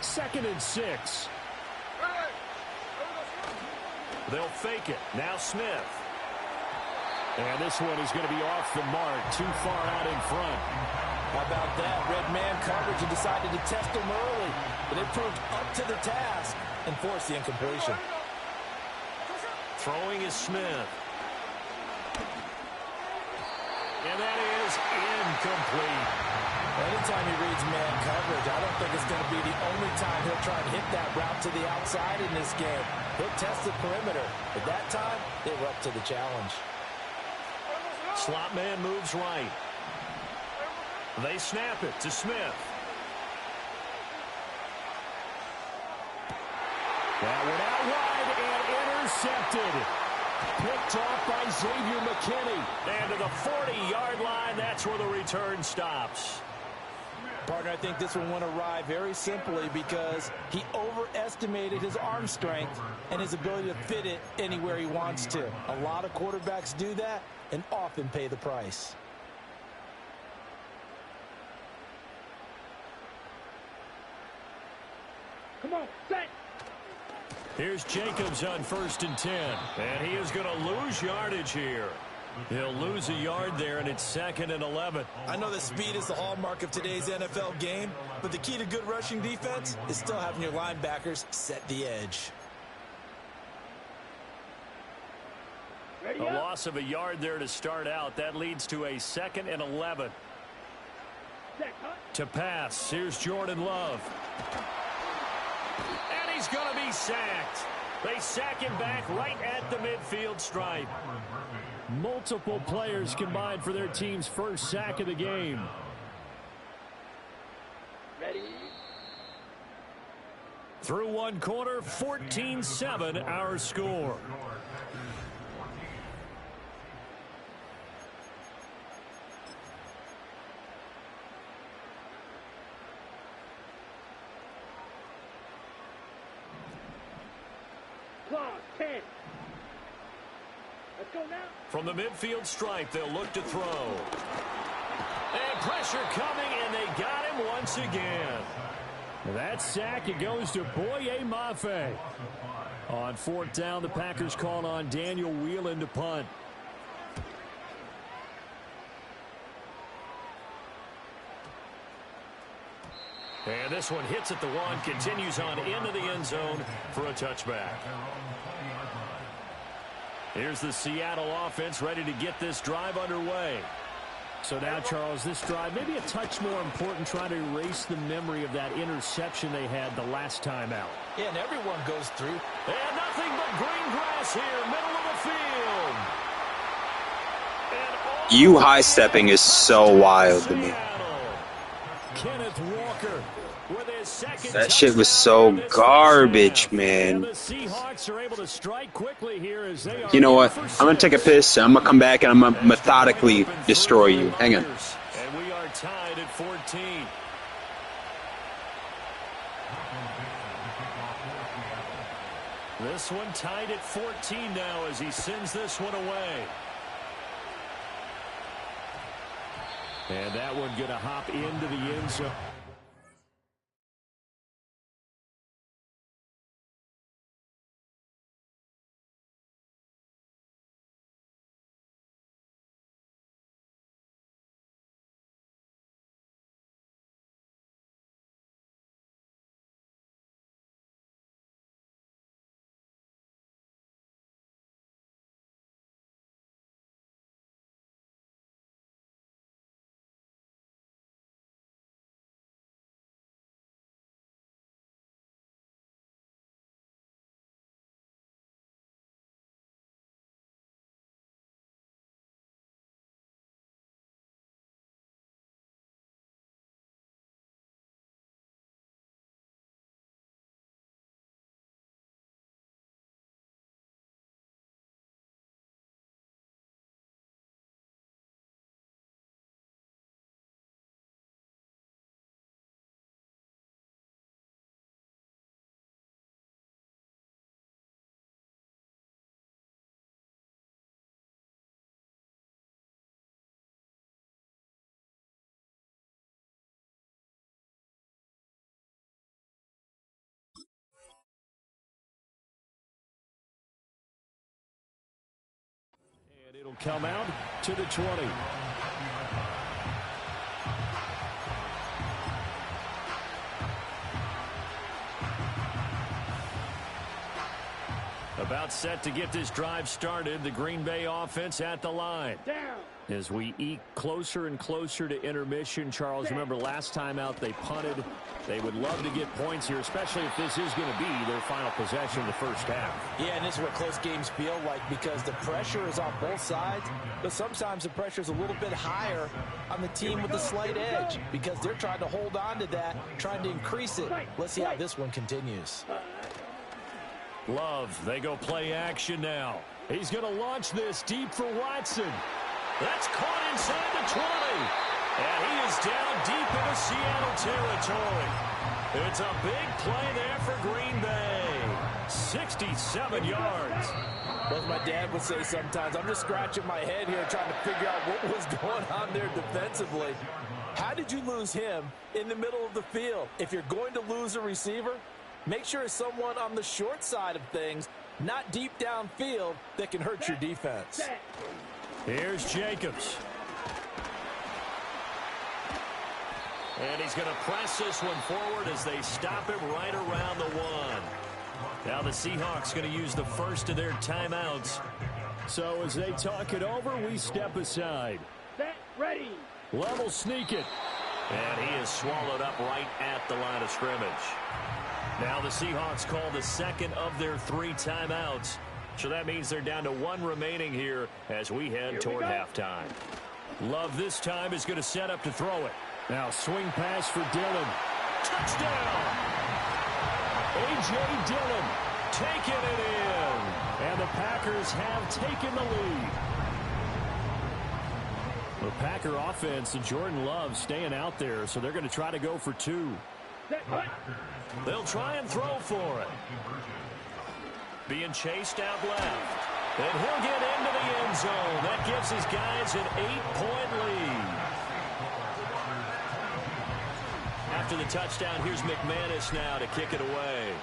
2nd and 6. They'll fake it. Now Smith. And this one is going to be off the mark, too far out in front. How about that? Red man coverage and decided to test him early. But it proved up to the task and forced the incompletion. Throwing is Smith. And that is incomplete. Anytime he reads man coverage, I don't think it's going to be the only time he'll try and hit that route to the outside in this game. He'll test the perimeter. At that time, they were up to the challenge. Slot man moves right. They snap it to Smith. That went out wide and intercepted. Picked off by Xavier McKinney. And to the 40-yard line, that's where the return stops. Partner, I think this one went awry very simply because he overestimated his arm strength and his ability to fit it anywhere he wants to. A lot of quarterbacks do that and often pay the price. Come on, set. Here's Jacobs on 1st and 10. And he is going to lose yardage here. He'll lose a yard there, and it's 2nd and 11. I know that speed is the hallmark of today's NFL game, but the key to good rushing defense is still having your linebackers set the edge. A loss of a yard there to start out. That leads to a 2nd and 11. To pass, here's Jordan Love. And he's going to be sacked. They sack him back right at the midfield stripe. Multiple players combined for their team's first sack of the game. Ready? Through one quarter, 14-7 our score. From the midfield stripe, they'll look to throw. And pressure coming, and they got him once again. That sack, it goes to Boye Mafe. On fourth down, the Packers call on Daniel Whelan to punt. And this one hits at the one, continues on into the end zone for a touchback. Here's the Seattle offense ready to get this drive underway. So now, Charles, this drive maybe a touch more important, trying to erase the memory of that interception they had the last time out. Yeah, and everyone goes through. And nothing but green grass here, middle of the field. You high-stepping is so wild to me. Kenneth Walker with his second. That shit was so garbage, man. The Seahawks are able to strike quickly here as they are. You know what? I'm going to take a piss, and I'm going to come back, and I'm going to methodically destroy you. Hang on. And we are tied at 14. This one tied at 14 now as he sends this one away. And that one going to hop into the end zone. It'll come out to the 20. About set to get this drive started, the Green Bay offense at the line. As we eke closer and closer to intermission, Charles, remember last time out they punted. They would love to get points here, especially if this is going to be their final possession of the first half. Yeah, and this is what close games feel like because the pressure is on both sides, but sometimes the pressure is a little bit higher on the team with the slight edge because they're trying to hold on to that, trying to increase it. Let's see how this one continues. Love, they go play action now. He's going to launch this deep for Watson. That's caught inside the 20. And he is down deep into Seattle territory. It's a big play there for Green Bay. 67 yards. As my dad would say sometimes, I'm just scratching my head here trying to figure out what was going on there defensively. How did you lose him in the middle of the field? If you're going to lose a receiver, make sure it's someone on the short side of things, not deep downfield, that can hurt your defense. Here's Jacobs. And he's going to press this one forward as they stop him right around the one. Now the Seahawks going to use the first of their timeouts. So as they talk it over, we step aside. Set, ready. Love will sneak it. And he is swallowed up right at the line of scrimmage. Now the Seahawks call the second of their 3 timeouts. So that means they're down to 1 remaining here as we head toward halftime. Love this time is going to set up to throw it. Now swing pass for Dillon. Touchdown! A.J. Dillon taking it in. And the Packers have taken the lead. The Packer offense and Jordan Love staying out there, so they're going to try to go for 2. They'll try and throw for it. Being chased out left. And he'll get into the end zone. That gives his guys an 8-point lead. After the touchdown, here's McManus now to kick it away.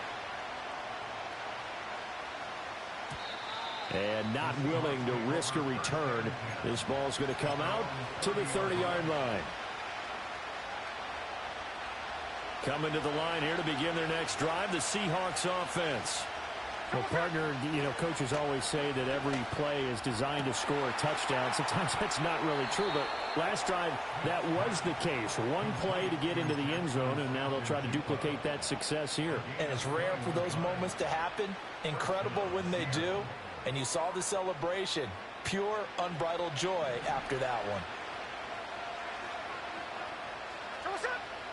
And not willing to risk a return. This ball's going to come out to the 30-yard line. Coming to the line here to begin their next drive, the Seahawks offense. Well, partner, you know, coaches always say that every play is designed to score a touchdown. Sometimes that's not really true, but last drive, that was the case. One play to get into the end zone, and now they'll try to duplicate that success here. And it's rare for those moments to happen. Incredible when they do. And you saw the celebration. Pure, unbridled joy after that one.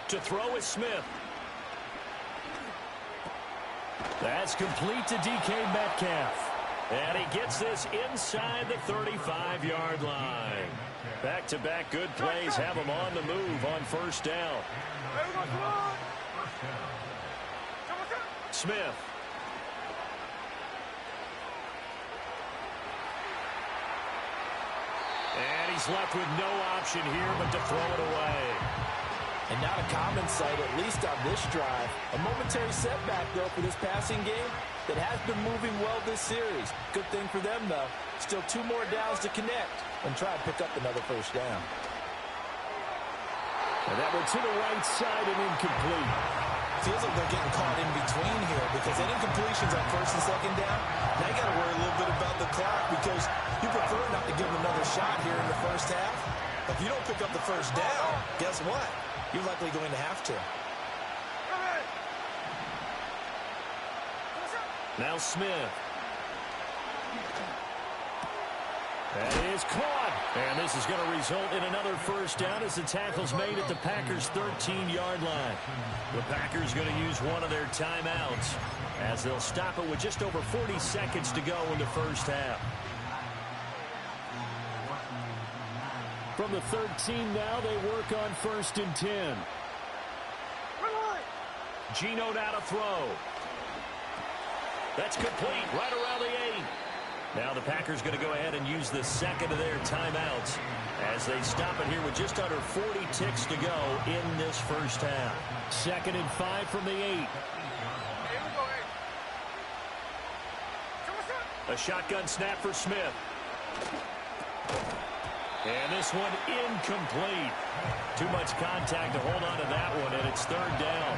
To throw is Smith. That's complete to DK Metcalf. And he gets this inside the 35-yard line. Back-to-back good plays have him on the move on first down. Smith. And he's left with no option here but to throw it away. And not a common sight, at least on this drive. A momentary setback, though, for this passing game that has been moving well this series. Good thing for them, though. Still 2 more downs to connect and try to pick up another first down. And that one to the right side and incomplete. Feels like they're getting caught in between here because any incompletions on first and second down, now you got to worry a little bit about the clock because you prefer not to give them another shot here in the first half. If you don't pick up the first down, guess what? You're likely going to have to. Now Smith. That is caught. And this is going to result in another first down as the tackle's made at the Packers' 13-yard line. The Packers going to use one of their timeouts as they'll stop it with just over 40 seconds to go in the first half. From the 13 now, they work on 1st and 10. Geno now to throw. That's complete right around the 8. Now the Packers going to go ahead and use the second of their timeouts as they stop it here with just under 40 ticks to go in this first half. 2nd and 5 from the 8. A shotgun snap for Smith. And this one incomplete. Too much contact to hold on to that one, and it's 3rd down.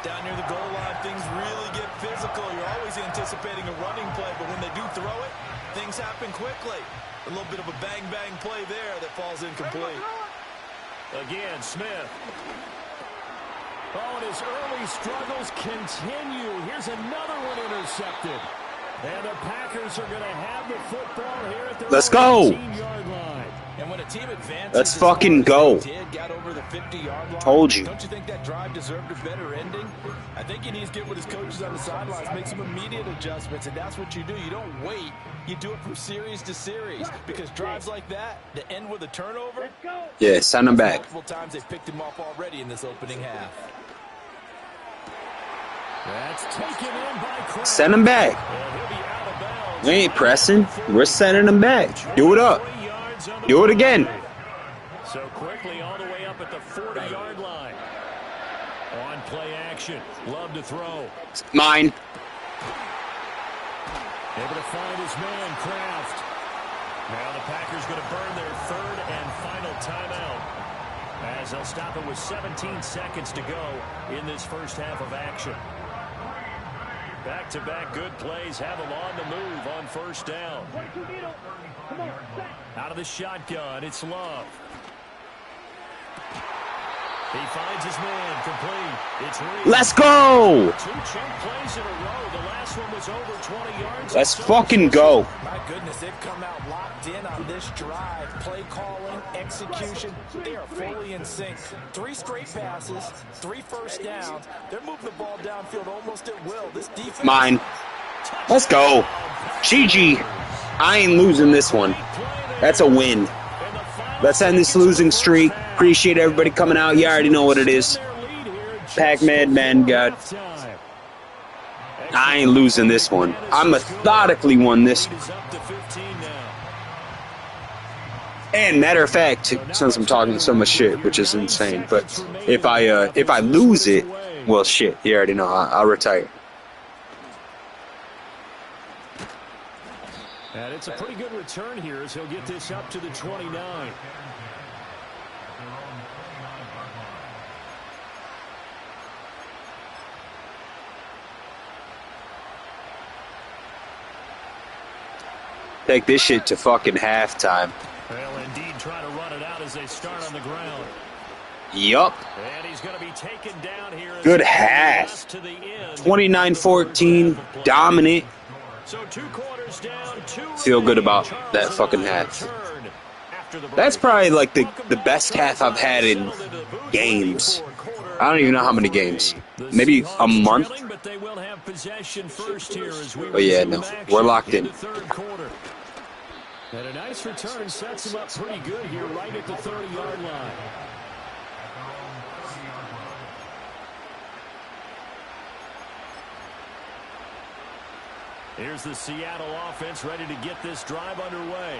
Down near the goal line, things really get physical. You're always anticipating a running play, but when they do throw it, things happen quickly. A little bit of a bang-bang play there that falls incomplete. Again, Smith. Oh, and his early struggles continue. Here's another one intercepted. And the Packers are going to have the football here at their 18-yard line. And when a team advances, let's fucking go. Got over the 50-yard line. Told you. Don't you think that drive deserved a better ending? I think he needs to get with his coaches on the sidelines, make some immediate adjustments, and that's what you do. You don't wait. You do it from series to series because drives like that end with a turnover. Yeah, send him back. Multiple times they picked him off already in this opening half. That's taken in by Kraft. Send him back. We ain't pressing. We're sending him back. Do it up. Do it again. So quickly all the way up at the 40-yard line. On play action. Love to throw. Mine. Able to find his man, Kraft. Now the Packers going to burn their 3rd and final timeout as they'll stop it with 17 seconds to go in this first half of action. Back-to-back good plays have him on the move on first down. Out of the shotgun, it's Love. He finds his man, complete. It's Reed. Let's go! 2 chunk plays in a row. The last one was over 20 yards. Let's fucking go. My goodness, they've come out locked in on this drive. Play calling, execution, they are fully in sync. 3 straight passes, 3 first downs. They're moving the ball downfield almost at will. This defense... Mine. Let's go. GG. I ain't losing this one. That's a win. Let's end this losing streak. Appreciate everybody coming out. You already know what it is. Pac-Man, man, God. I ain't losing this one. I methodically won this one. And matter of fact, since I'm talking so much shit, which is insane, but if I lose it, well, shit, you already know, I'll retire. And it's a pretty good return here as he'll get this up to the 29. Take this shit to fucking halftime. Well, indeed, try to run it out as they start on the ground. Yup. And he's going to be taken down here. Good half. 29-14, dominant. So 2 quarters down, 2 Feel good about that fucking half. That's probably like the best half I've had in games. I don't even know how many games. Maybe a month. But yeah, no, we're locked in. And a nice return sets him up pretty good here right at the 30-yard line. Here's the Seattle offense ready to get this drive underway.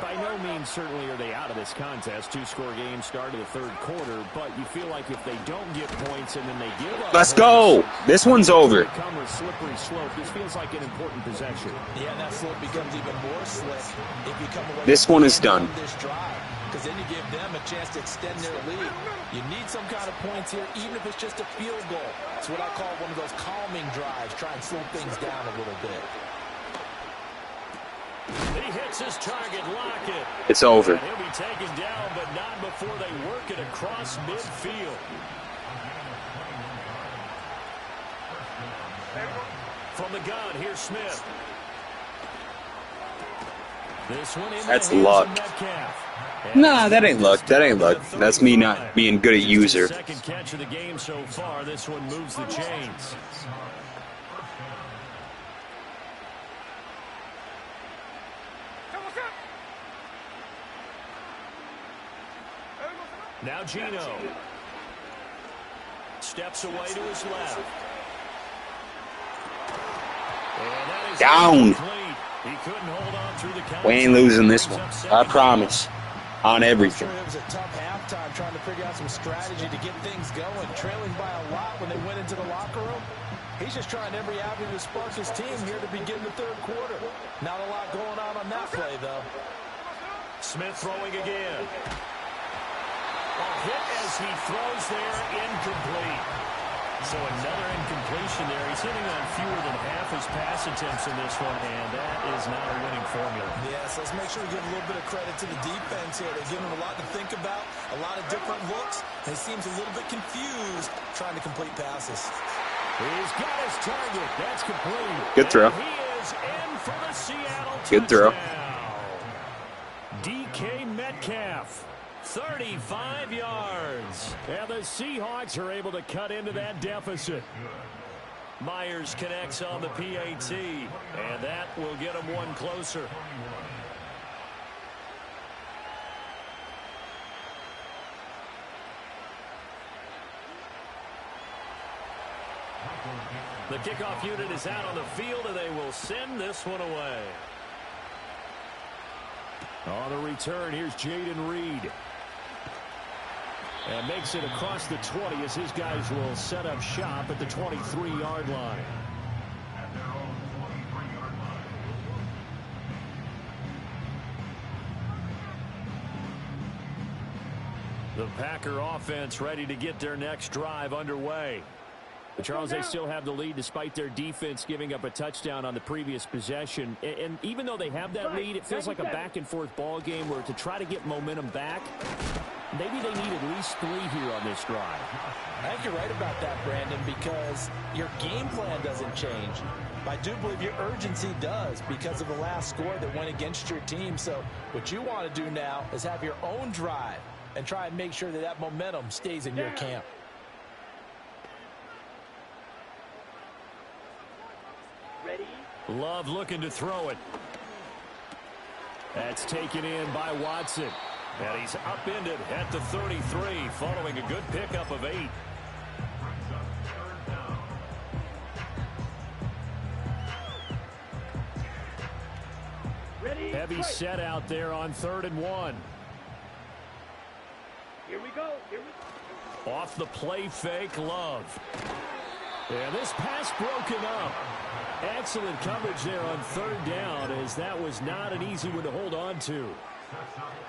By no means certainly are they out of this contest. 2-score game start of the 3rd quarter, but you feel like if they don't get points and then they give up. Let's go. This one's over. Come a slippery slope. This feels like an important possession. Yeah, and that slope becomes even more slick if you come away. This one is done. This drive, because then you give them a chance to extend their lead. You need some kind of points here, even if it's just a field goal. It's what I call one of those calming drives. Try and slow things down a little bit. He hits his target, Lockett. It's over. And he'll be taken down, but not before they work it across midfield. From the gun, here's Smith. This one in That's luck. Nah, that ain't luck. That ain't luck. That's me not being good at user. Second catch of the game so far. This one moves the chains. Now Gino steps away to his left. And that is down. He couldn't hold on through the count. We ain't losing this one. I promise. On everything. It was a tough halftime trying to figure out some strategy to get things going. Trailing by a lot when they went into the locker room. He's just trying every avenue to spark his team here to begin the 3rd quarter. Not a lot going on that play, though. Smith throwing again. A hit as he throws there, incomplete. So another incompletion there. He's hitting on fewer than half his pass attempts in this one, and that is not a winning formula. Yes, let's make sure we give a little bit of credit to the defense here. They're giving him a lot to think about, a lot of different looks, and he seems a little bit confused trying to complete passes. He's got his target. That's complete. Good throw. And he is in for the Seattle Good throw. DK Metcalf. 35 yards. And the Seahawks are able to cut into that deficit. Myers connects on the PAT, and that will get him one closer. The kickoff unit is out on the field, and they will send this one away. On the return, here's Jaden Reed. And makes it across the 20 as his guys will set up shop at the 23-yard line. The Packer offense ready to get their next drive underway. But Charles, they still have the lead despite their defense giving up a touchdown on the previous possession. And even though they have that lead, it feels like a back-and-forth ball game where to try to get momentum back, maybe they need at least 3 here on this drive. I think you're right about that, Brandon, because your game plan doesn't change. I do believe your urgency does because of the last score that went against your team. So what you want to do now is have your own drive and try and make sure that that momentum stays in your camp. Love looking to throw it. That's taken in by Watson. And he's upended at the 33, following a good pickup of 8. Heavy set out there on 3rd and 1. Here we go. Off the play fake, Love. And this pass broken up. Excellent coverage there on 3rd down, as that was not an easy one to hold on to.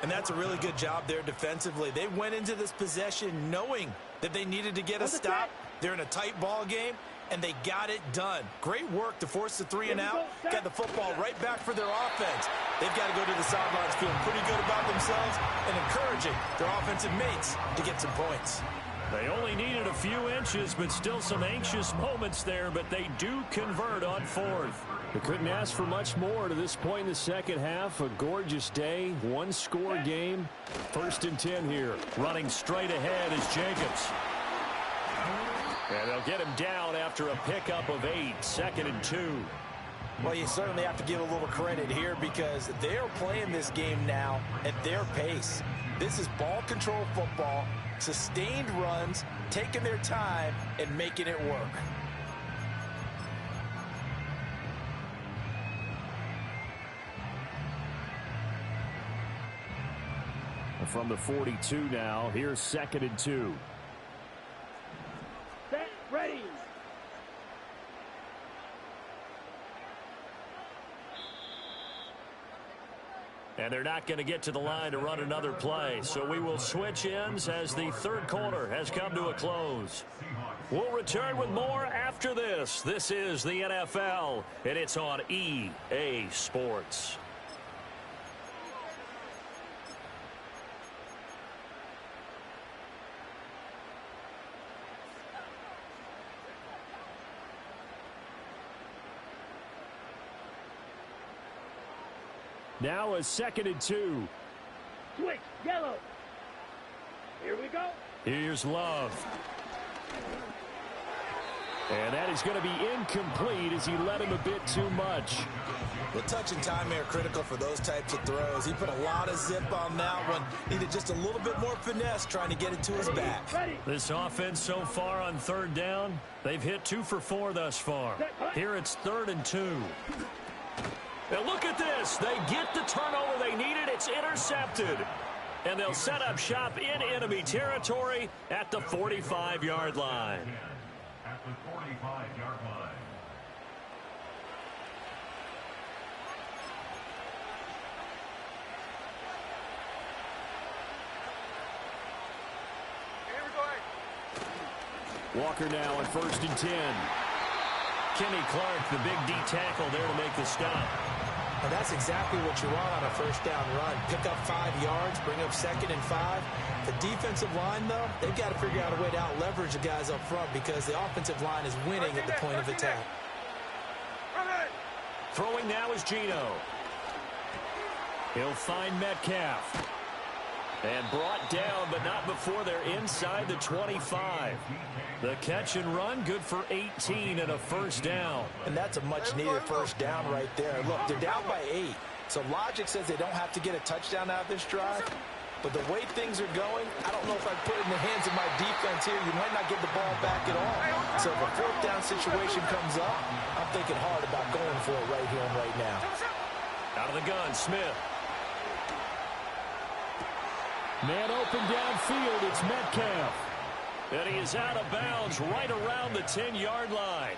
And that's a really good job there defensively. They went into this possession knowing that they needed to get a stop. They're in a tight ball game, and they got it done. Great work to force the 3 and out. Got the football right back for their offense. They've got to go to the sidelines feeling pretty good about themselves and encouraging their offensive mates to get some points. They only needed a few inches, but still some anxious moments there, but they do convert on 4th. They couldn't ask for much more to this point in the second half. A gorgeous day, one-score game. 1st and 10 here. Running straight ahead is Jacobs. And they'll get him down after a pickup of 8, 2nd and 2. Well, you certainly have to give a little credit here because they're playing this game now at their pace. This is ball control football, sustained runs, taking their time, and making it work. From the 42 now, here's 2nd and 2. Set, ready. And they're not going to get to the line to run another play. So we will switch ends as the 3rd quarter has come to a close. We'll return with more after this. This is the NFL, and it's on EA Sports. Now a 2nd and 2. Switch, yellow. Here we go. Here's Love. And that is going to be incomplete as he led him a bit too much. The touch and time are critical for those types of throws. He put a lot of zip on that one. Needed just a little bit more finesse trying to get it to his back. This offense so far on 3rd down, they've hit 2 for 4 thus far. Here it's 3rd and 2. Now look at this. They get the turnover they needed. It's intercepted. And they'll set up shop in enemy territory at the 45-yard line. At the 45-yard line. Walker now on 1st and 10. Kenny Clark, the big D tackle there to make the stop. And that's exactly what you want on a 1st down run. Pick up 5 yards, bring up 2nd and 5. The defensive line, though, they've got to figure out a way to out-leverage the guys up front because the offensive line is winning at the point of attack. Throwing now is Geno. He'll find Metcalf. And brought down, but not before they're inside the 25. The catch and run, good for 18 and a 1st down. And that's a much-needed 1st down right there. Look, they're down by 8. So logic says they don't have to get a touchdown out of this drive. But the way things are going, I don't know if I'd put it in the hands of my defense here. You might not get the ball back at all. So if a 4th down situation comes up, I'm thinking hard about going for it right here and right now. Out of the gun, Smith. Man open downfield, it's Metcalf. And he is out of bounds right around the 10-yard line.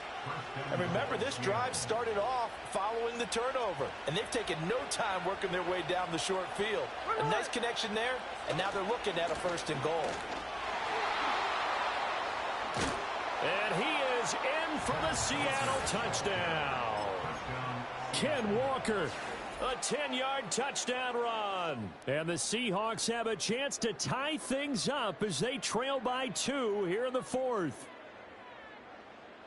And remember, this drive started off following the turnover. And they've taken no time working their way down the short field. A nice connection there, and now they're looking at a 1st and goal. And he is in for the Seattle touchdown. Ken Walker. A 10-yard touchdown run. And the Seahawks have a chance to tie things up as they trail by 2 here in the 4th.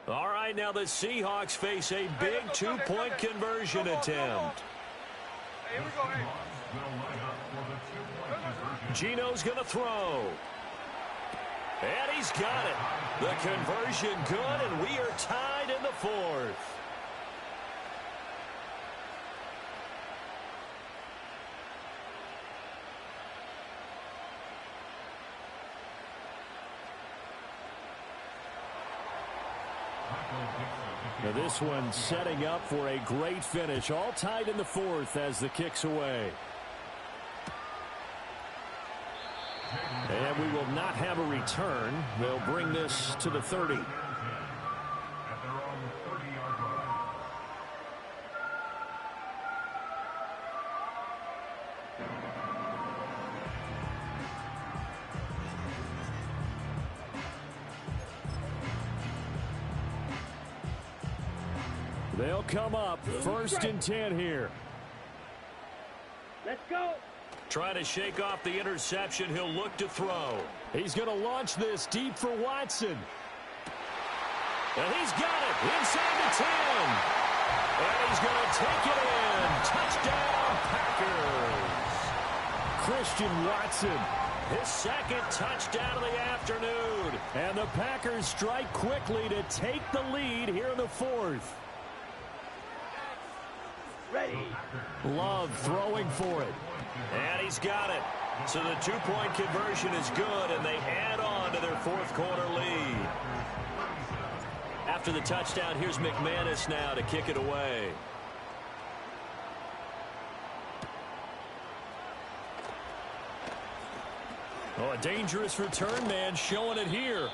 All right, now the Seahawks face a big 2-point conversion attempt. Geno's going to throw. And he's got it. The conversion good, and we are tied in the 4th. Now this one setting up for a great finish. All tied in the fourth as the kick's away. And we will not have a return. They'll bring this to the 30. They'll come up 1st and 10 here. Let's go. Trying to shake off the interception. He'll look to throw. He's going to launch this deep for Watson. And he's got it inside the 10. And he's going to take it in. Touchdown, Packers. Christian Watson, his 2nd touchdown of the afternoon. And the Packers strike quickly to take the lead here in the 4th. Ready. Love throwing for it. And he's got it. So the 2-point conversion is good, and they add on to their 4th quarter lead. After the touchdown, here's McManus now to kick it away. Oh, a dangerous return man showing it here.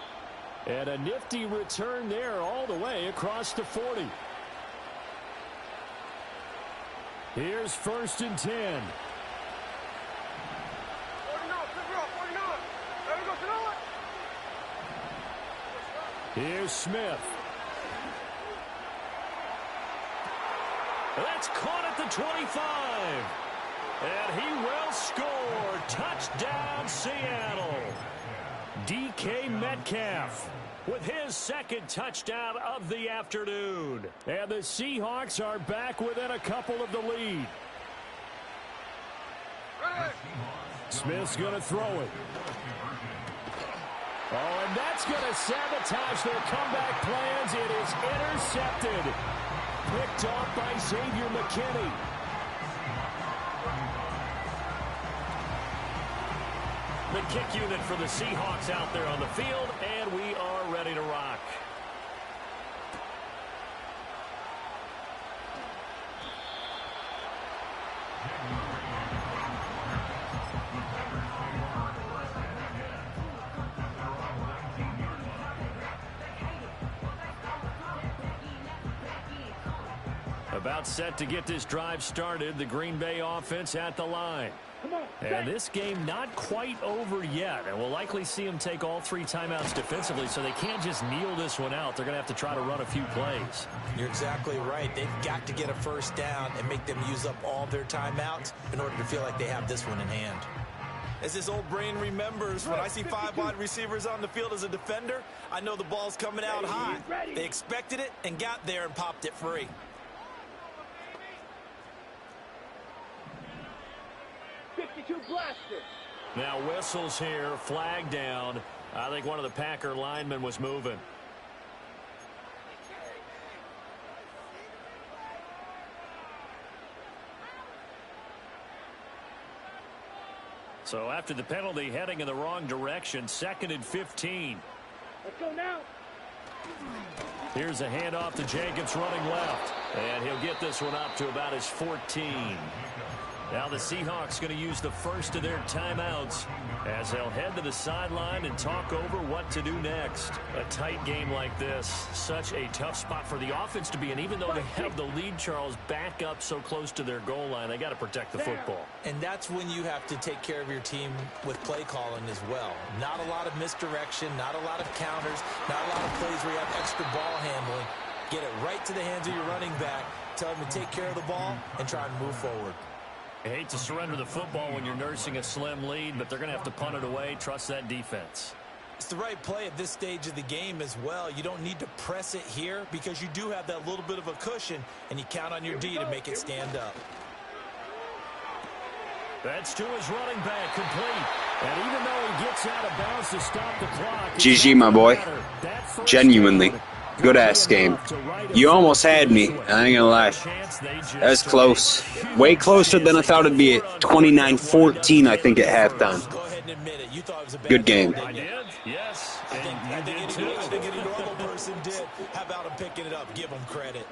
And a nifty return there all the way across the 40. Here's 1st and 10. Here's Smith. That's caught at the 25. And he will score. Touchdown, Seattle. DK Metcalf with his 2nd touchdown of the afternoon. And the Seahawks are back within a couple of the lead. Smith's going to throw it. Oh, and that's going to sabotage their comeback plans. It is intercepted. Picked off by Xavier McKinney. The kick unit for the Seahawks out there on the field, and we are ready to rock. About set to get this drive started. The Green Bay offense at the line. And this game not quite over yet. And we'll likely see them take all 3 timeouts defensively, so they can't just kneel this one out. They're going to have to try to run a few plays. You're exactly right. They've got to get a 1st down and make them use up all their timeouts in order to feel like they have this one in hand. As this old brain remembers, when I see 5 wide receivers on the field as a defender, I know the ball's coming out hot. They expected it and got there and popped it free. Now whistles here, flag down. I think one of the Packer linemen was moving. So after the penalty, heading in the wrong direction, 2nd and 15. Let's go now. Here's a handoff to Jacobs running left. And he'll get this one up to about his 14. Now the Seahawks going to use the 1st of their timeouts as they'll head to the sideline and talk over what to do next. A tight game like this, such a tough spot for the offense to be in. Even though they have the lead, Charles, back up so close to their goal line, they got to protect the football. And that's when you have to take care of your team with play calling as well. Not a lot of misdirection, not a lot of counters, not a lot of plays where you have extra ball handling. Get it right to the hands of your running back. Tell him to take care of the ball and try and move forward. I hate to surrender the football when you're nursing a slim lead, but they're going to have to punt it away. Trust that defense. It's the right play at this stage of the game as well. You don't need to press it here because you do have that little bit of a cushion, and you count on your D to make it stand up. That's to his running back, complete. And even though he gets out of bounds to stop the clock, GG, my boy. Genuinely. Good-ass game. You almost had me. I ain't gonna lie. That was close. Way closer than I thought it'd be at 29-14, I think, at halftime. Good game. I did, yes. I think any normal person did. How about him picking it up? Give him credit.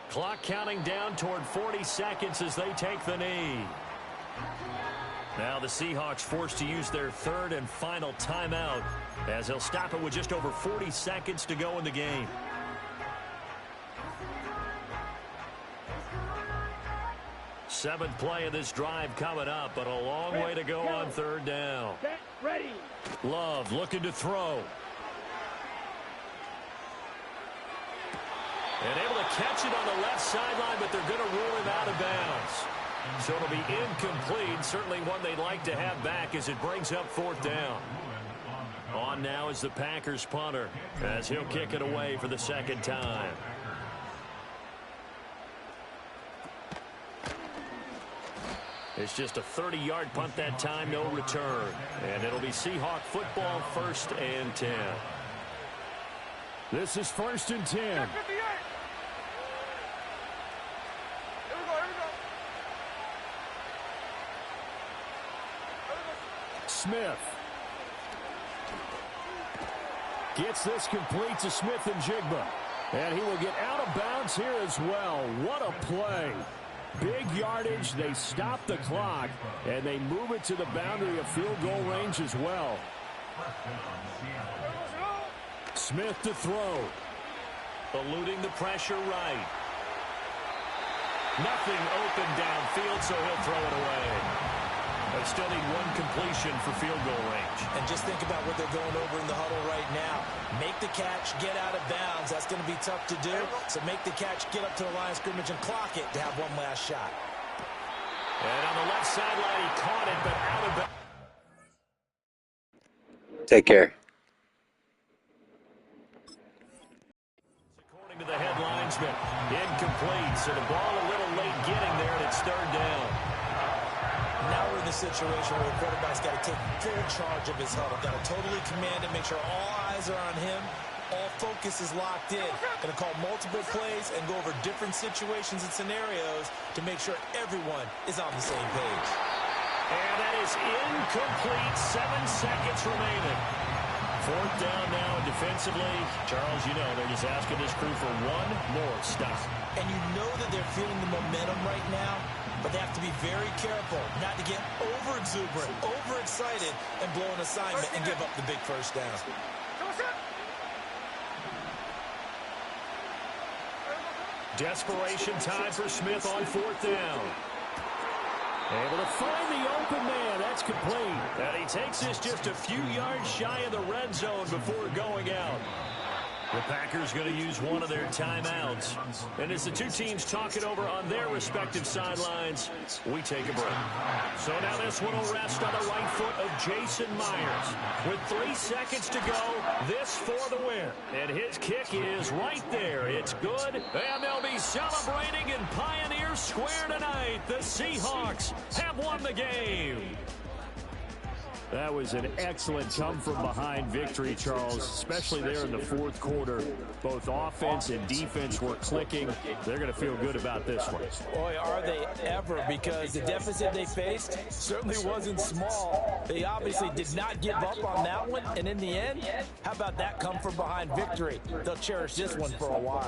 Clock counting down toward 40 seconds as they take the knee. Now the Seahawks forced to use their third and final timeout as they'll stop it with just over 40 seconds to go in the game. Seventh play of this drive coming up, but a long way to go on third down. Ready. Love looking to throw. And able to catch it on the left sideline, but they're going to rule him out of bounds. So it'll be incomplete. Certainly one they'd like to have back as it brings up fourth down. On now is the Packers punter as he'll kick it away for the second time. It's just a 30-yard punt that time, no return. And it'll be Seahawk football, 1st and 10. This is 1st and 10. Smith gets this complete to Smith and Jigba. And he will get out of bounds here as well. What a play. Big yardage. They stop the clock, and they move it to the boundary of field goal range as well. Smith to throw. Eluding the pressure right. Nothing open downfield, so he'll throw it away. They still need one completion for field goal range. And just think about what they're going over in the huddle right now. Make the catch, get out of bounds. That's going to be tough to do. So make the catch, get up to the line of scrimmage, and clock it to have one last shot. And on the left sideline, he caught it, but out of bounds. Take care. According to the head linesman, incomplete. So the ball a little late getting there, and it's third down. Now we're in the situation where the quarterback's got to take full charge of his huddle. Got to totally command it, make sure all eyes are on him. All focus is locked in. Going to call multiple plays and go over different situations and scenarios to make sure everyone is on the same page. And that is incomplete. 7 seconds remaining. Fourth down now defensively. Charles, you know, they're just asking this crew for one more stop. And you know that they're feeling the momentum right now. But they have to be very careful not to get over-exuberant, overexcited, and blow an assignment and give up the big first down. Desperation time for Smith on fourth down. Able to find the open man. That's complete. And he takes this just a few yards shy of the red zone before going out. The Packers going to use one of their timeouts. And as the two teams talk it over on their respective sidelines, we take a break. So now this one will rest on the right foot of Jason Myers. With 3 seconds to go, this for the win. And his kick is right there. It's good. And they'll be celebrating in Pioneer Square tonight. The Seahawks have won the game. That was an excellent come-from-behind victory, Charles, especially there in the fourth quarter. Both offense and defense were clicking. They're going to feel good about this one. Boy, are they ever, because the deficit they faced certainly wasn't small. They obviously did not give up on that one, and in the end, how about that come-from-behind victory? They'll cherish this one for a while.